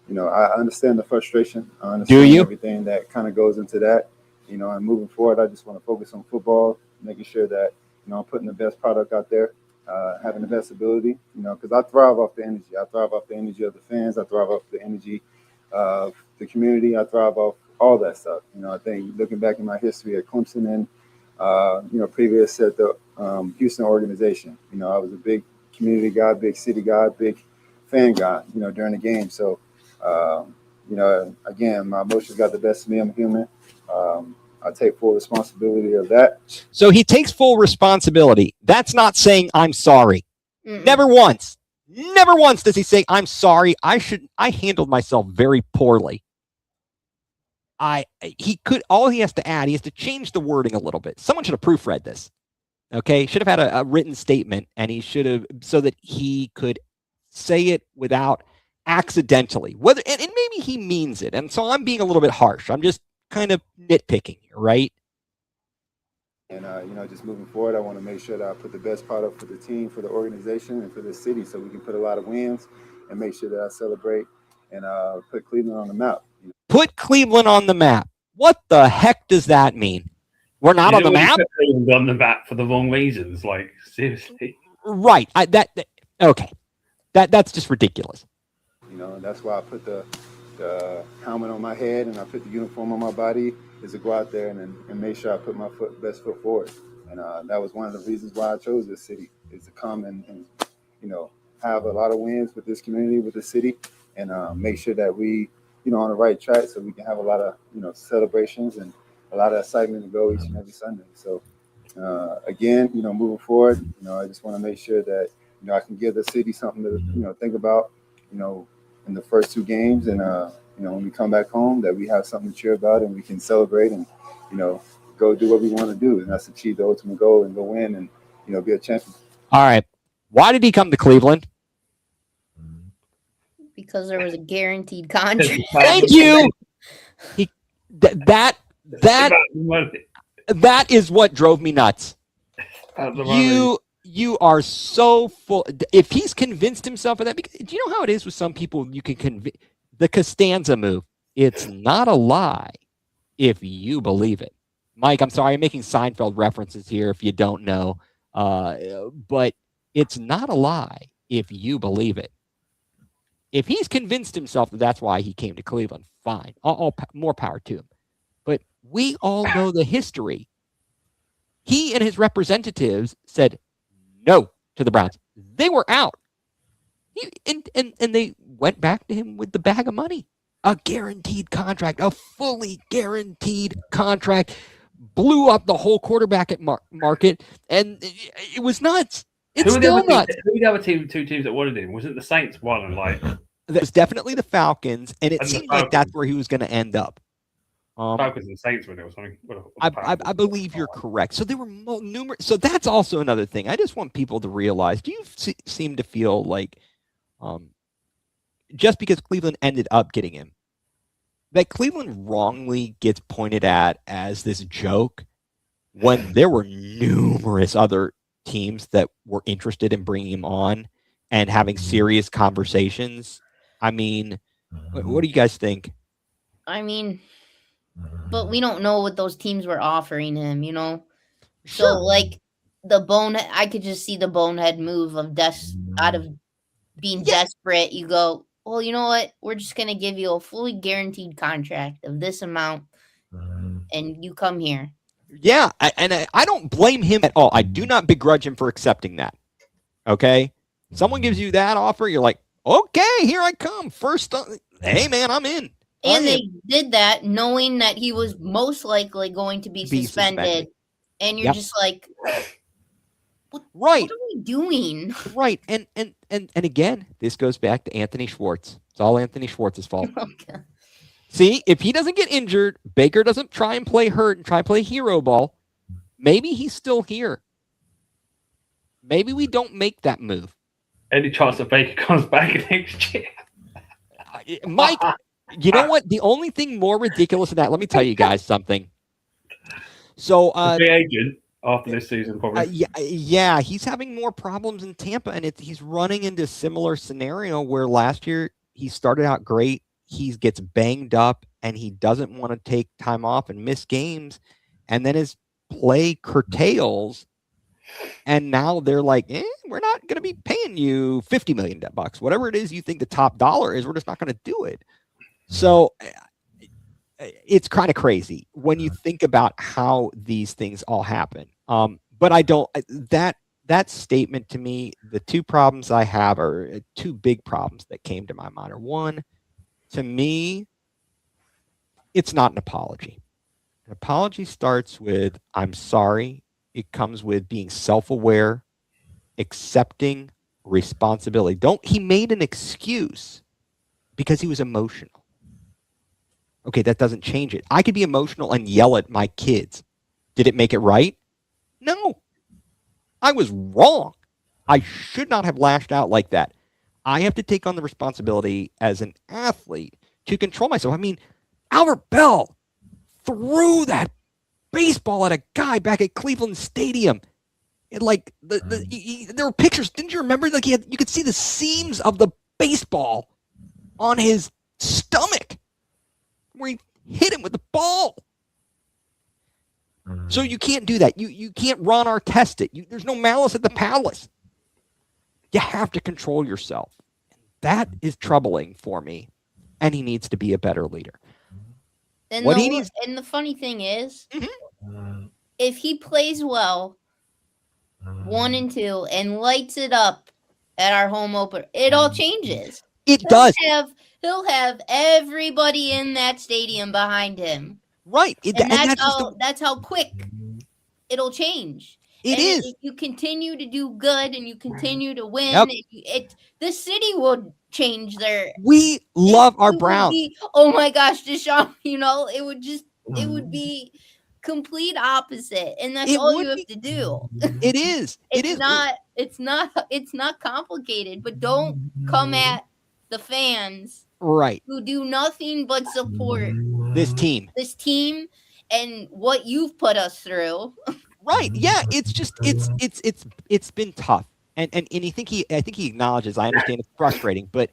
Speaker 5: I understand the frustration. I understand everything that kind of goes into that. And moving forward, I just want to focus on football, making sure that I'm putting the best product out there, having the best ability. Because I thrive off the energy. I thrive off the energy of the fans. I thrive off the energy of the community. I thrive off all that stuff. I think looking back in my history at Clemson and previous at the Houston organization, I was a big community guy, big city guy, big fan guy. During the game. So. Again, my emotions got the best of me. I'm a human. I take full responsibility of that.
Speaker 1: So he takes full responsibility. That's not saying I'm sorry.
Speaker 2: Mm-mm.
Speaker 1: Never once does he say I'm sorry. I handled myself very poorly. All he has to add, he has to change the wording a little bit. Someone should have proofread this. Okay. Should have had a written statement, and he should have, so that he could say it without accidentally, and maybe he means it, and so I'm being a little bit harsh. I'm just kind of nitpicking here, right?
Speaker 5: And just moving forward, I want to make sure that I put the best product for the team, for the organization, and for the city, so we can put a lot of wins and make sure that I celebrate and put Cleveland on the map.
Speaker 1: Put Cleveland on the map. What the heck does that mean? We're not on the map?
Speaker 3: On the map for the wrong reasons, like seriously.
Speaker 1: Right. Okay. That's just ridiculous.
Speaker 5: That's why I put the helmet on my head and I put the uniform on my body, is to go out there and make sure I put my best foot forward. And that was one of the reasons why I chose this city, is to come and have a lot of wins with this community, with the city, and make sure that we, on the right track, so we can have a lot of, celebrations and a lot of excitement to go each and every Sunday. So again, moving forward, I just want to make sure that, I can give the city something to, think about, in the first two games, and when we come back home, that we have something to cheer about and we can celebrate and go do what we want to do, and that's achieve the ultimate goal and go win and be a champion. All
Speaker 1: right, why did he come to Cleveland?
Speaker 2: Because there was a guaranteed contract.
Speaker 1: Thank you. That is what drove me nuts. You are so full. If he's convinced himself of that, because, do you know how it is with some people? You can convince the Costanza move. It's not a lie if you believe it. Mike, I'm sorry, I'm making Seinfeld references here if you don't know, but it's not a lie if you believe it. If he's convinced himself that that's why he came to Cleveland, fine. All more power to him. But we all know the history. He and his representatives said no to the Browns. They were out. And they went back to him with the bag of money. A guaranteed contract, a fully guaranteed contract. blew up the whole quarterback market, and it was nuts. It's still nuts.
Speaker 3: Who were the other two teams that wanted him? Was it the Saints one and like?
Speaker 1: That was definitely the Falcons, and it
Speaker 3: And the
Speaker 1: seemed like that's where he was going to end up.
Speaker 3: Falcons and Saints when it was something.
Speaker 1: I believe you're correct. So there were numerous. So that's also another thing. I just want people to realize. Do you seem to feel like, just because Cleveland ended up getting him, that Cleveland wrongly gets pointed at as this joke when there were numerous other teams that were interested in bringing him on and having serious conversations? I mean, what do you guys think?
Speaker 2: I mean, but we don't know what those teams were offering him, you know?
Speaker 1: Sure.
Speaker 2: So, like, I could just see the bonehead move of out of being desperate. You go, well, you know what? We're just going to give you a fully guaranteed contract of this amount, and you come here.
Speaker 1: Yeah, I don't blame him at all. I do not begrudge him for accepting that. Okay? Someone gives you that offer, you're like, okay, here I come. First, hey, man, I'm in.
Speaker 2: And they did that knowing that he was most likely going to be suspended. And you're just like, what are we doing?
Speaker 1: Right. And again, this goes back to Anthony Schwartz. It's all Anthony Schwartz's fault.
Speaker 2: Okay.
Speaker 1: See, if he doesn't get injured, Baker doesn't try and play hurt and try and play hero ball, maybe he's still here. Maybe we don't make that move.
Speaker 3: Any chance that Baker comes back next year?
Speaker 1: Mike, you know what? The only thing more ridiculous than that, let me tell you guys something. So,
Speaker 3: free agent after this season, probably.
Speaker 1: Yeah, he's having more problems in Tampa, and he's running into a similar scenario where last year he started out great. He gets banged up, and he doesn't want to take time off and miss games, and then his play curtails. And now they're like, we're not going to be paying you $50 million, whatever it is you think the top dollar is. We're just not going to do it. So it's kind of crazy when you think about how these things all happen. But I don't. That statement to me, the two problems I have are two big problems that came to my mind. Are one, to me, it's not an apology. An apology starts with "I'm sorry." It comes with being self-aware, accepting responsibility. He made an excuse because he was emotional. Okay, that doesn't change it. I could be emotional and yell at my kids. Did it make it right? No. I was wrong. I should not have lashed out like that. I have to take on the responsibility as an athlete to control myself. I mean, Albert Bell threw that baseball at a guy back at Cleveland Stadium. There were pictures. Didn't you remember? Like you could see the seams of the baseball on his stomach where he hit him with the ball. So you can't do that. You can't Ron Artest it. There's no malice at the palace. You have to control yourself. That is troubling for me, and he needs to be a better leader.
Speaker 2: And the funny thing is, if he plays well, 1 and 2, and lights it up at our home opener, it all changes.
Speaker 1: It does.
Speaker 2: He'll have everybody in that stadium behind him.
Speaker 1: Right.
Speaker 2: That's how quick it'll change.
Speaker 1: It is.
Speaker 2: If you continue to do good and you continue to win, the city will change
Speaker 1: We love our Browns.
Speaker 2: Oh my gosh, Deshaun, it would be complete opposite. And that's all you have to do.
Speaker 1: It is.
Speaker 2: It's not complicated, but don't come at the fans.
Speaker 1: Right.
Speaker 2: Who do nothing but support
Speaker 1: this team
Speaker 2: and what you've put us through.
Speaker 1: Right. Yeah. It's just it's been tough, and I think he acknowledges. I understand it's frustrating, but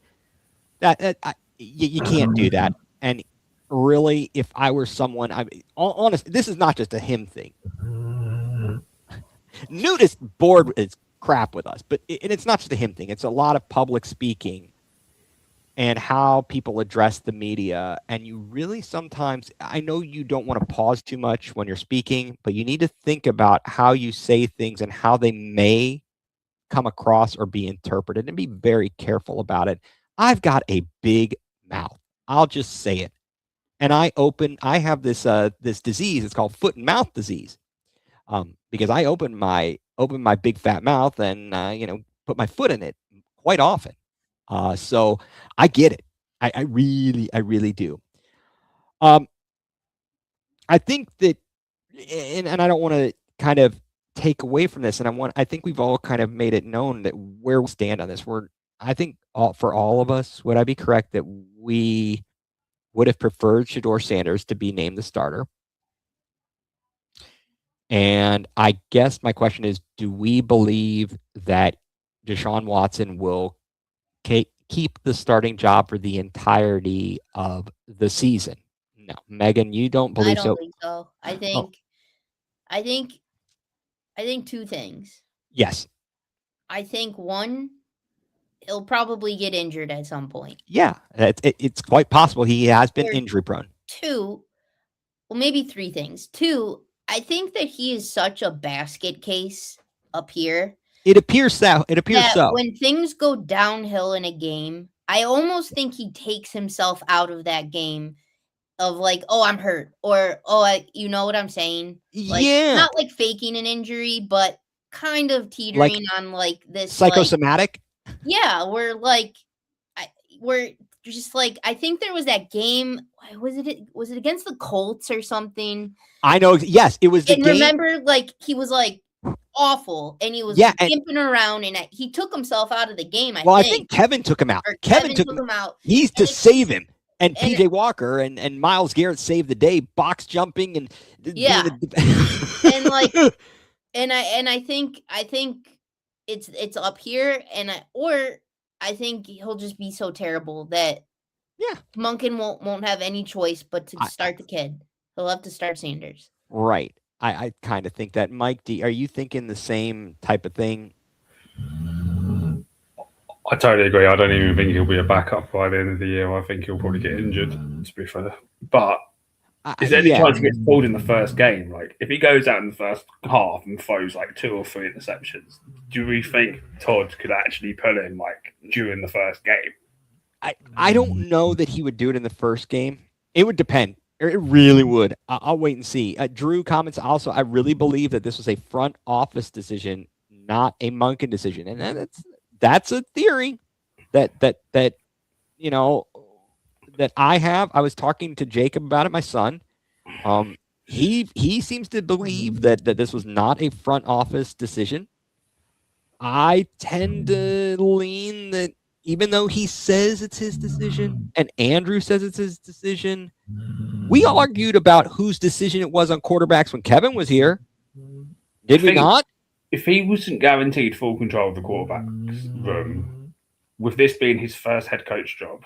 Speaker 1: you can't do that. And really, if I were someone, honest, this is not just a him thing. Nudist board is crap with us, but it's not just a him thing. It's a lot of public speaking and how people address the media. And you really sometimes, I know you don't want to pause too much when you're speaking, but you need to think about how you say things and how they may come across or be interpreted, and be very careful about it. I've got a big mouth. I'll just say it. and I have this this disease. It's called foot and mouth disease. Because I open my big fat mouth and put my foot in it quite often. So I get it. I really do. I think that, and I don't want to kind of take away from this, and I think we've all kind of made it known that where we stand on this. I think for all of us, would I be correct that we would have preferred Shedeur Sanders to be named the starter? And I guess my question is, do we believe that Deshaun Watson will keep the starting job for the entirety of the season? No. Megan, you don't believe so?
Speaker 2: I don't think so. I think two things.
Speaker 1: Yes.
Speaker 2: I think one, he'll probably get injured at some point.
Speaker 1: Yeah, it's quite possible he has been injury prone.
Speaker 2: Two, well, maybe three things. Two, I think that he is such a basket case up here.
Speaker 1: It appears so.
Speaker 2: When things go downhill in a game, I almost think he takes himself out of that game of like, oh, I'm hurt, or you know what I'm saying? Like,
Speaker 1: yeah.
Speaker 2: Not like faking an injury, but kind of teetering on like this
Speaker 1: psychosomatic.
Speaker 2: Yeah, we're just like, I think there was that game. Was it against the Colts or something?
Speaker 1: I know. Yes, it was the game.
Speaker 2: Remember, like, he was like awful, and he was gimping around, and he took himself out of the game. I think
Speaker 1: Kevin took him out.
Speaker 2: Kevin took him out.
Speaker 1: He's to save him. And PJ Walker and Myles Garrett saved the day, box jumping and
Speaker 2: and like, and I think it's up here, or I think he'll just be so terrible that Monken won't have any choice but to start the kid. He'll have to start Sanders.
Speaker 1: Right. I kind of think that. Mike, are you thinking the same type of thing?
Speaker 3: I totally agree. I don't even think he'll be a backup by the end of the year. I think he'll probably get injured, to be fair. But is there any chance he gets pulled in the first game? Like, if he goes out in the first half and throws like 2 or 3 interceptions, do we think Todd could actually pull him like during the first game?
Speaker 1: I don't know that he would do it in the first game. It would depend. It really would. I'll wait and see. Drew comments also, I really believe that this was a front office decision, not a Monken decision. And that's a theory that I have. I was talking to Jacob about it, my son. He seems to believe that this was not a front office decision. I tend to lean that even though he says it's his decision and Andrew says it's his decision, we argued about whose decision it was on quarterbacks when Kevin was here. Did we not?
Speaker 3: If he wasn't guaranteed full control of the quarterback's room, with this being his first head coach job,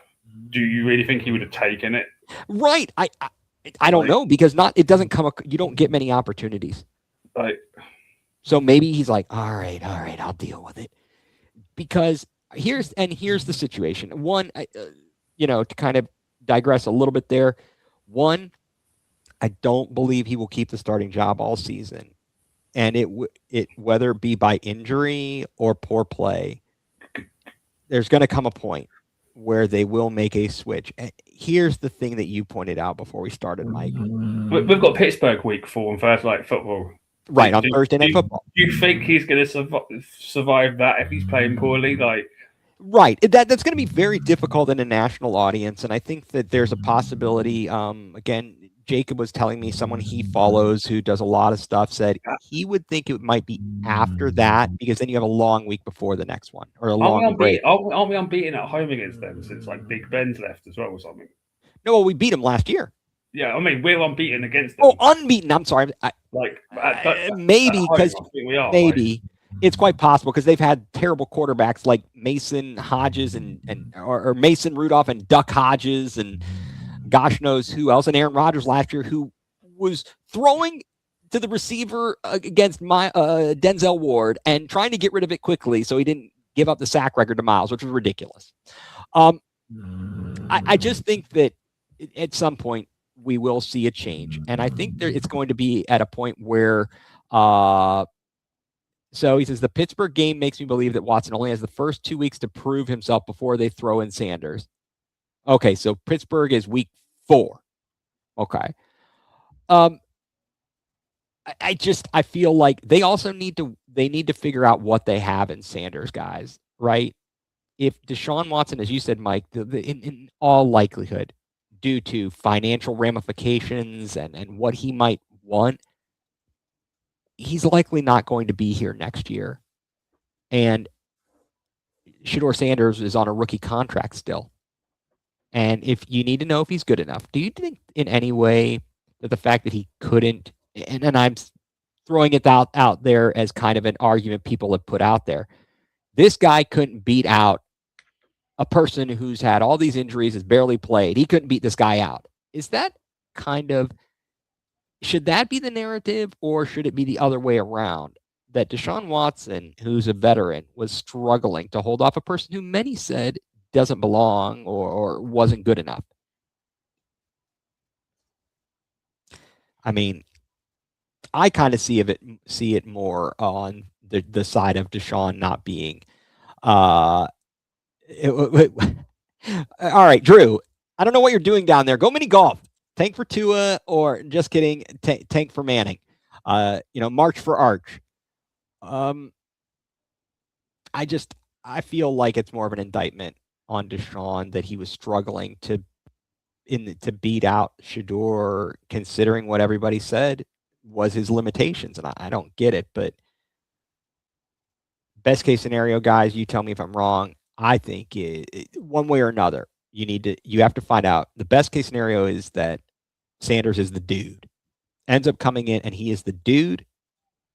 Speaker 3: do you really think he would have taken it?
Speaker 1: Right. I don't know, because it doesn't come. You don't get many opportunities.
Speaker 3: Right.
Speaker 1: So maybe he's like, all right, I'll deal with it. Because here's the situation. One, to kind of digress a little bit there. One, I don't believe he will keep the starting job all season. And it whether it be by injury or poor play, there's going to come a point where they will make a switch. And here's the thing that you pointed out before we started, Mike.
Speaker 3: We've got Pittsburgh week 4 on Thursday Night Football.
Speaker 1: Right, on Thursday Night Football.
Speaker 3: Do you think he's going to survive that if he's playing poorly?
Speaker 1: Right. That's going to be very difficult in a national audience. And I think that there's a possibility, again, Jacob was telling me someone he follows who does a lot of stuff said he would think it might be after that, because then you have a long week before the next one, or a long break.
Speaker 3: Aren't we unbeaten at home against them since like Big Ben's left as well or something?
Speaker 1: No, well, we beat them last year.
Speaker 3: Yeah, I mean, we're unbeaten against them.
Speaker 1: Oh, unbeaten. I'm sorry. Maybe because it's quite possible because they've had terrible quarterbacks like Mason Hodges or Mason Rudolph and Duck Hodges and gosh knows who else, and Aaron Rodgers last year, who was throwing to the receiver against Denzel Ward and trying to get rid of it quickly so he didn't give up the sack record to Miles, which was ridiculous. I just think that at some point we will see a change, and I think it's going to be at a point where so he says the Pittsburgh game makes me believe that Watson only has the first 2 weeks to prove himself before they throw in Sanders. Okay, so Pittsburgh is week 4. Okay. I feel like they also need to figure out what they have in Sanders, guys, right? If Deshaun Watson, as you said, Mike, in all likelihood, due to financial ramifications and what he might want, he's likely not going to be here next year. And Shedeur Sanders is on a rookie contract still. And if you need to know if he's good enough, do you think in any way that the fact that he couldn't, and I'm throwing it out there as kind of an argument people have put out there, this guy couldn't beat out a person who's had all these injuries, has barely played. He couldn't beat this guy out. Is that should that be the narrative, or should it be the other way around? That Deshaun Watson, who's a veteran, was struggling to hold off a person who many said doesn't belong or wasn't good enough. I mean, I kind of see it more on the side of Deshaun not being. All right, Drew. I don't know what you're doing down there. Go mini golf. Tank for Tua, or just kidding, tank for Manning. March for Arch. I feel like it's more of an indictment on Deshaun that he was struggling to beat out Shedeur, considering what everybody said was his limitations, and I don't get it. But best case scenario, guys, you tell me if I'm wrong. I think one way or another, you have to find out. The best case scenario is that Sanders is the dude, ends up coming in, and he is the dude.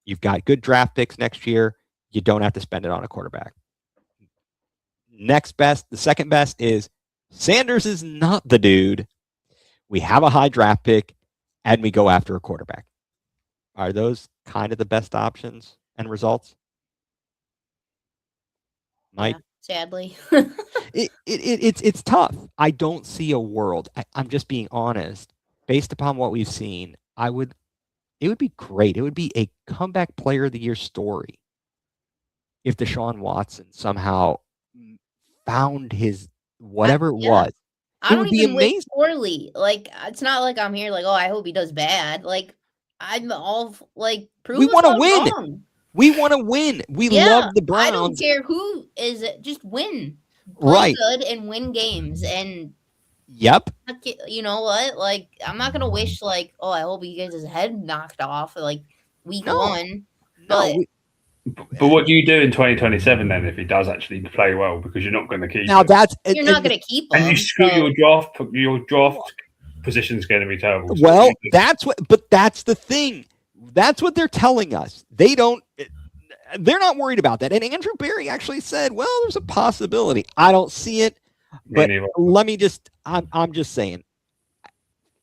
Speaker 1: You've got good draft picks next year. You don't have to spend it on a quarterback. The second best is Sanders is not the dude. We have a high draft pick, and we go after a quarterback. Are those kind of the best options and results? Mike?
Speaker 2: Yeah, sadly.
Speaker 1: It's tough. I don't see a world. I'm just being honest. Based upon what we've seen, it would be great. It would be a comeback player of the year story if Deshaun Watson somehow found his whatever it was.
Speaker 2: I don't
Speaker 1: would be
Speaker 2: even wish
Speaker 1: amazing.
Speaker 2: poorly. Like, it's not like I'm here like, oh, I hope he does bad. Like, I'm all like, prove
Speaker 1: We
Speaker 2: us
Speaker 1: wanna
Speaker 2: all
Speaker 1: win.
Speaker 2: wrong.
Speaker 1: We want to win. We
Speaker 2: Yeah,
Speaker 1: love the Browns.
Speaker 2: I don't care who is it. Just win. Play
Speaker 1: Right.
Speaker 2: good and win games. And
Speaker 1: Yep.
Speaker 2: you know what? Like, I'm not gonna wish like, oh, I hope he gets his head knocked off like week
Speaker 1: No.
Speaker 2: one.
Speaker 1: No.
Speaker 2: But
Speaker 3: But what do you do in 2027 then if he does actually play well? Because you're not going to keep
Speaker 1: Now
Speaker 3: him.
Speaker 1: that's
Speaker 2: you're not gonna keep him.
Speaker 3: And you screw
Speaker 2: so-
Speaker 3: your draft position's going to be terrible. So
Speaker 1: well.
Speaker 3: you
Speaker 1: That's the thing. That's what they're telling us. They're not worried about that. And Andrew Berry actually said, well, there's a possibility. I don't see it. But I'm just saying,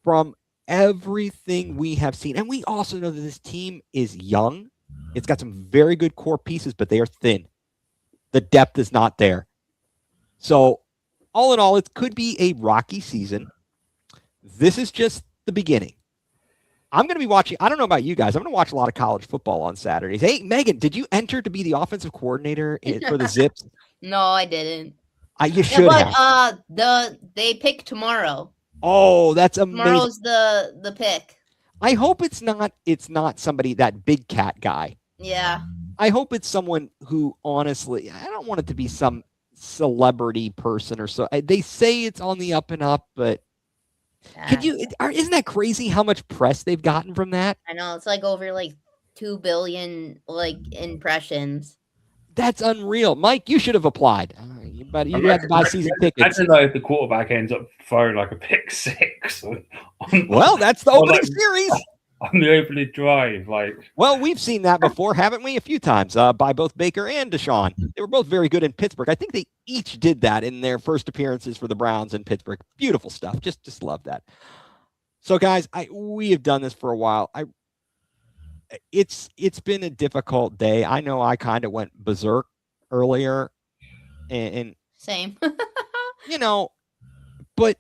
Speaker 1: from everything we have seen, and we also know that this team is young. It's got some very good core pieces, but they are thin. The depth is not there. So, all in all, it could be a rocky season. This is just the beginning. I'm going to be watching. I don't know about you guys. I'm going to watch a lot of college football on Saturdays. Hey, Megan, did you enter to be the offensive coordinator for the Zips?
Speaker 2: No, I didn't.
Speaker 1: You should have.
Speaker 2: They pick tomorrow.
Speaker 1: Oh, that's amazing.
Speaker 2: Tomorrow's the pick.
Speaker 1: I hope it's not somebody, that big cat guy.
Speaker 2: Yeah.
Speaker 1: I hope it's someone who, honestly, I don't want it to be some celebrity person or so. They say it's on the up and up, but isn't that crazy how much press they've gotten from that?
Speaker 2: I know, it's like over like 2 billion like impressions.
Speaker 1: That's unreal. Mike, you should have applied. But you had to buy season tickets.
Speaker 3: I don't know if the quarterback ends up throwing like a pick six.
Speaker 1: Well, that's the opening series.
Speaker 3: On the opening drive.
Speaker 1: Well, we've seen that before, haven't we? A few times by both Baker and Deshaun. They were both very good in Pittsburgh. I think they each did that in their first appearances for the Browns in Pittsburgh. Beautiful stuff. Just love that. So, guys, we have done this for a while. It's been a difficult day. I know I kind of went berserk earlier, and
Speaker 2: same.
Speaker 1: But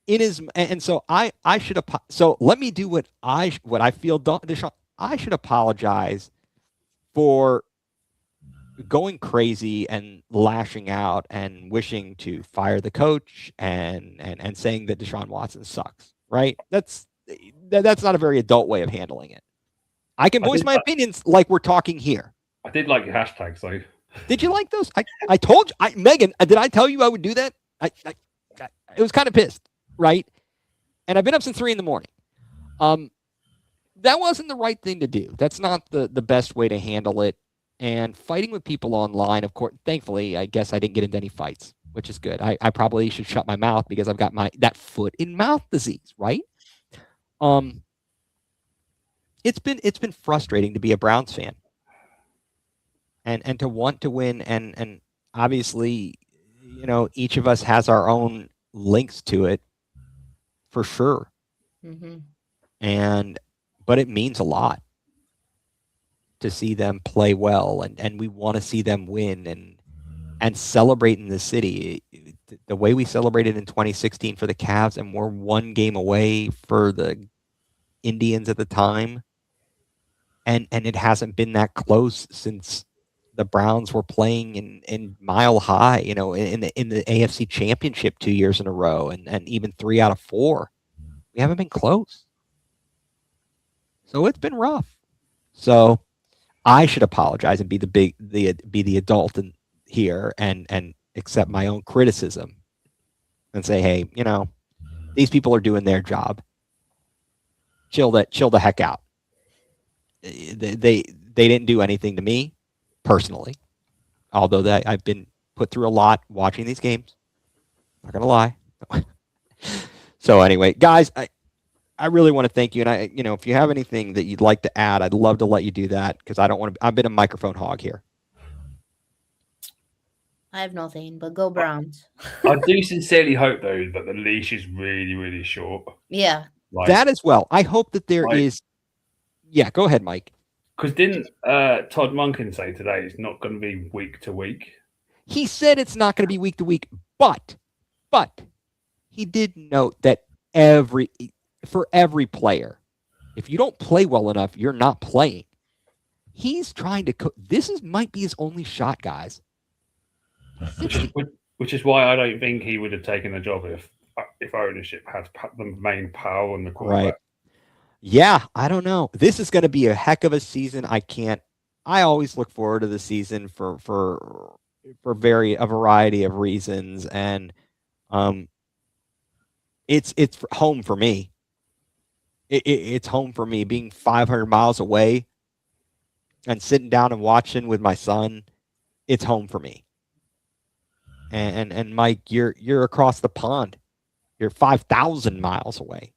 Speaker 1: it is, and so I should. So let me do what I feel. Deshaun, I should apologize for going crazy and lashing out and wishing to fire the coach and saying that Deshaun Watson sucks. right? That's not a very adult way of handling it. I can voice my opinions like we're talking here.
Speaker 3: I did like your hashtags, though.
Speaker 1: Did you like those? I told you, Megan, did I tell you I would do that? I was kind of pissed, right? And I've been up since 3 a.m. That wasn't the right thing to do. That's not the best way to handle it. And fighting with people online, of course, thankfully, I guess I didn't get into any fights, which is good. I probably should shut my mouth because I've got that foot and mouth disease, right? It's been frustrating to be a Browns fan and to want to win, and obviously, each of us has our own links to it for sure. But it means a lot to see them play well, and we want to see them win and celebrate in the city the way we celebrated in 2016 for the Cavs, and we're 1 game away for the Indians at the time, and it hasn't been that close since the Browns were playing in Mile High, in the AFC Championship 2 years in a row, and even 3 out of 4. We haven't been close. So it's been rough. So I should apologize and be the adult here and accept my own criticism and say, hey, these people are doing their job. Chill the heck out. They didn't do anything to me personally, although I've been put through a lot watching these games. Not gonna lie. So anyway, guys, I really want to thank you, and if you have anything that you'd like to add, I'd love to let you do that because I don't want to. I've been a microphone hog here.
Speaker 2: I have nothing, but go Browns.
Speaker 3: I do sincerely hope though that the leash is really, really short.
Speaker 2: Yeah,
Speaker 1: that as well. I hope that there is. Yeah, go ahead, Mike.
Speaker 3: Because didn't Todd Monken say today it's not going to be week to week?
Speaker 1: He said it's not going to be week to week, but he did note that for every player, if you don't play well enough, you're not playing. He's trying to might be his only shot, guys.
Speaker 3: Which is why I don't think he would have taken the job if ownership has the main power on the quarterback.
Speaker 1: Right. Yeah, I don't know. This is going to be a heck of a season. I always look forward to the season for a variety of reasons, and it's home for me. It's home for me, being 500 miles away and sitting down and watching with my son. It's home for me. And Mike, you're across the pond. You're 5,000 miles away.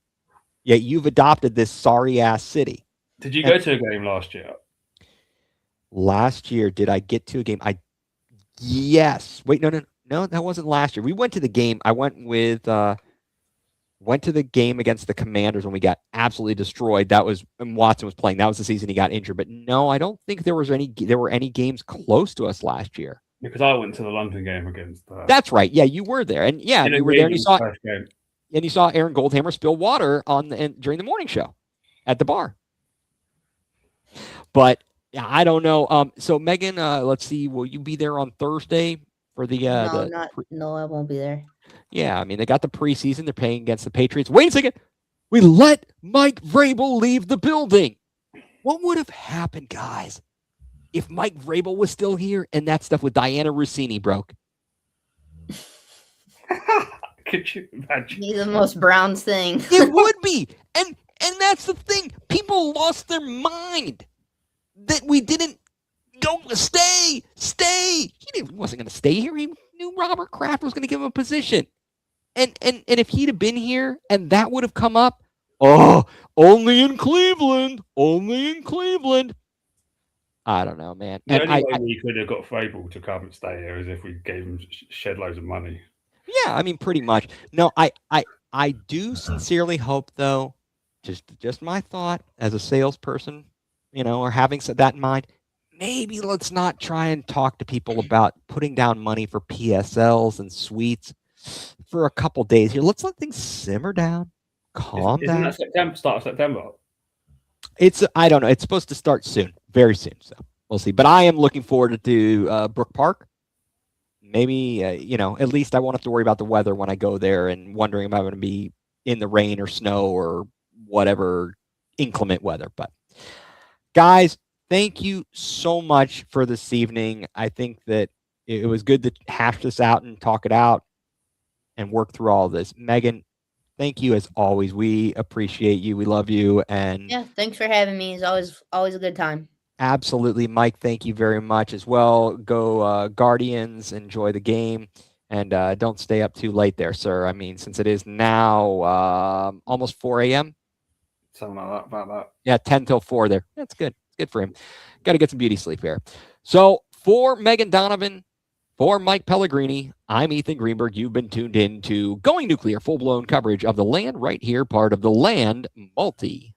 Speaker 1: Yet you've adopted this sorry ass city.
Speaker 3: Did you go to a game last year?
Speaker 1: Last year, did I get to a game? Yes. Wait, no, that wasn't last year. We went to the game. I went to the game against the Commanders when we got absolutely destroyed. That was when Watson was playing. That was the season he got injured. But no, I don't think there were any games close to us last year.
Speaker 3: Because I went to the London game against.
Speaker 1: That's right. Yeah, you were there, and yeah, you were there. And you saw Aaron Goldhammer spill water during the morning show at the bar. But yeah, I don't know. So Megan, let's see. Will you be there on Thursday for the?
Speaker 2: No, I won't be there.
Speaker 1: Yeah, I mean they got the preseason. They're playing against the Patriots. Wait a second. We let Mike Vrabel leave the building. What would have happened, guys, if Mike Vrabel was still here and that stuff with Diana Rossini broke?
Speaker 3: Could you imagine?
Speaker 2: Be the most Browns thing.
Speaker 1: It would be. And that's the thing. People lost their mind that we didn't go stay. He wasn't going to stay here. He knew Robert Kraft was going to give him a position. And if he'd have been here and that would have come up, only in Cleveland. I don't know, man.
Speaker 3: The only way we could have got Vrabel to come and stay here is if we gave him shed loads of money.
Speaker 1: Yeah, I mean, pretty much. No, I do sincerely hope, though, just my thought as a salesperson, or having that in mind, maybe let's not try and talk to people about putting down money for PSLs and suites for a couple days here. Let's let things simmer down, calm down.
Speaker 3: Isn't that start of September?
Speaker 1: I don't know. It's supposed to start soon, very soon. So we'll see. But I am looking forward to Brook Park. Maybe, at least I won't have to worry about the weather when I go there and wondering if I'm going to be in the rain or snow or whatever inclement weather. But guys, thank you so much for this evening. I think that it was good to hash this out and talk it out and work through all this. Megan, thank you as always. We appreciate you. We love you. And
Speaker 2: Yeah, thanks for having me. It's always a good time.
Speaker 1: absolutely, Mike, thank you very much as well. Go Guardians, enjoy the game, and don't stay up too late there, sir. I mean, since it is now almost 4 a.m.
Speaker 3: Something like that, about that.
Speaker 1: Yeah, 10 till 4 there. That's good. It's good for him. Got to get some beauty sleep here. So for Megan Donovan, for Mike Pellegrini, I'm Ethan Greenberg. You've been tuned in to Going nuCLEar, full-blown coverage of the land right here, part of the Land Multi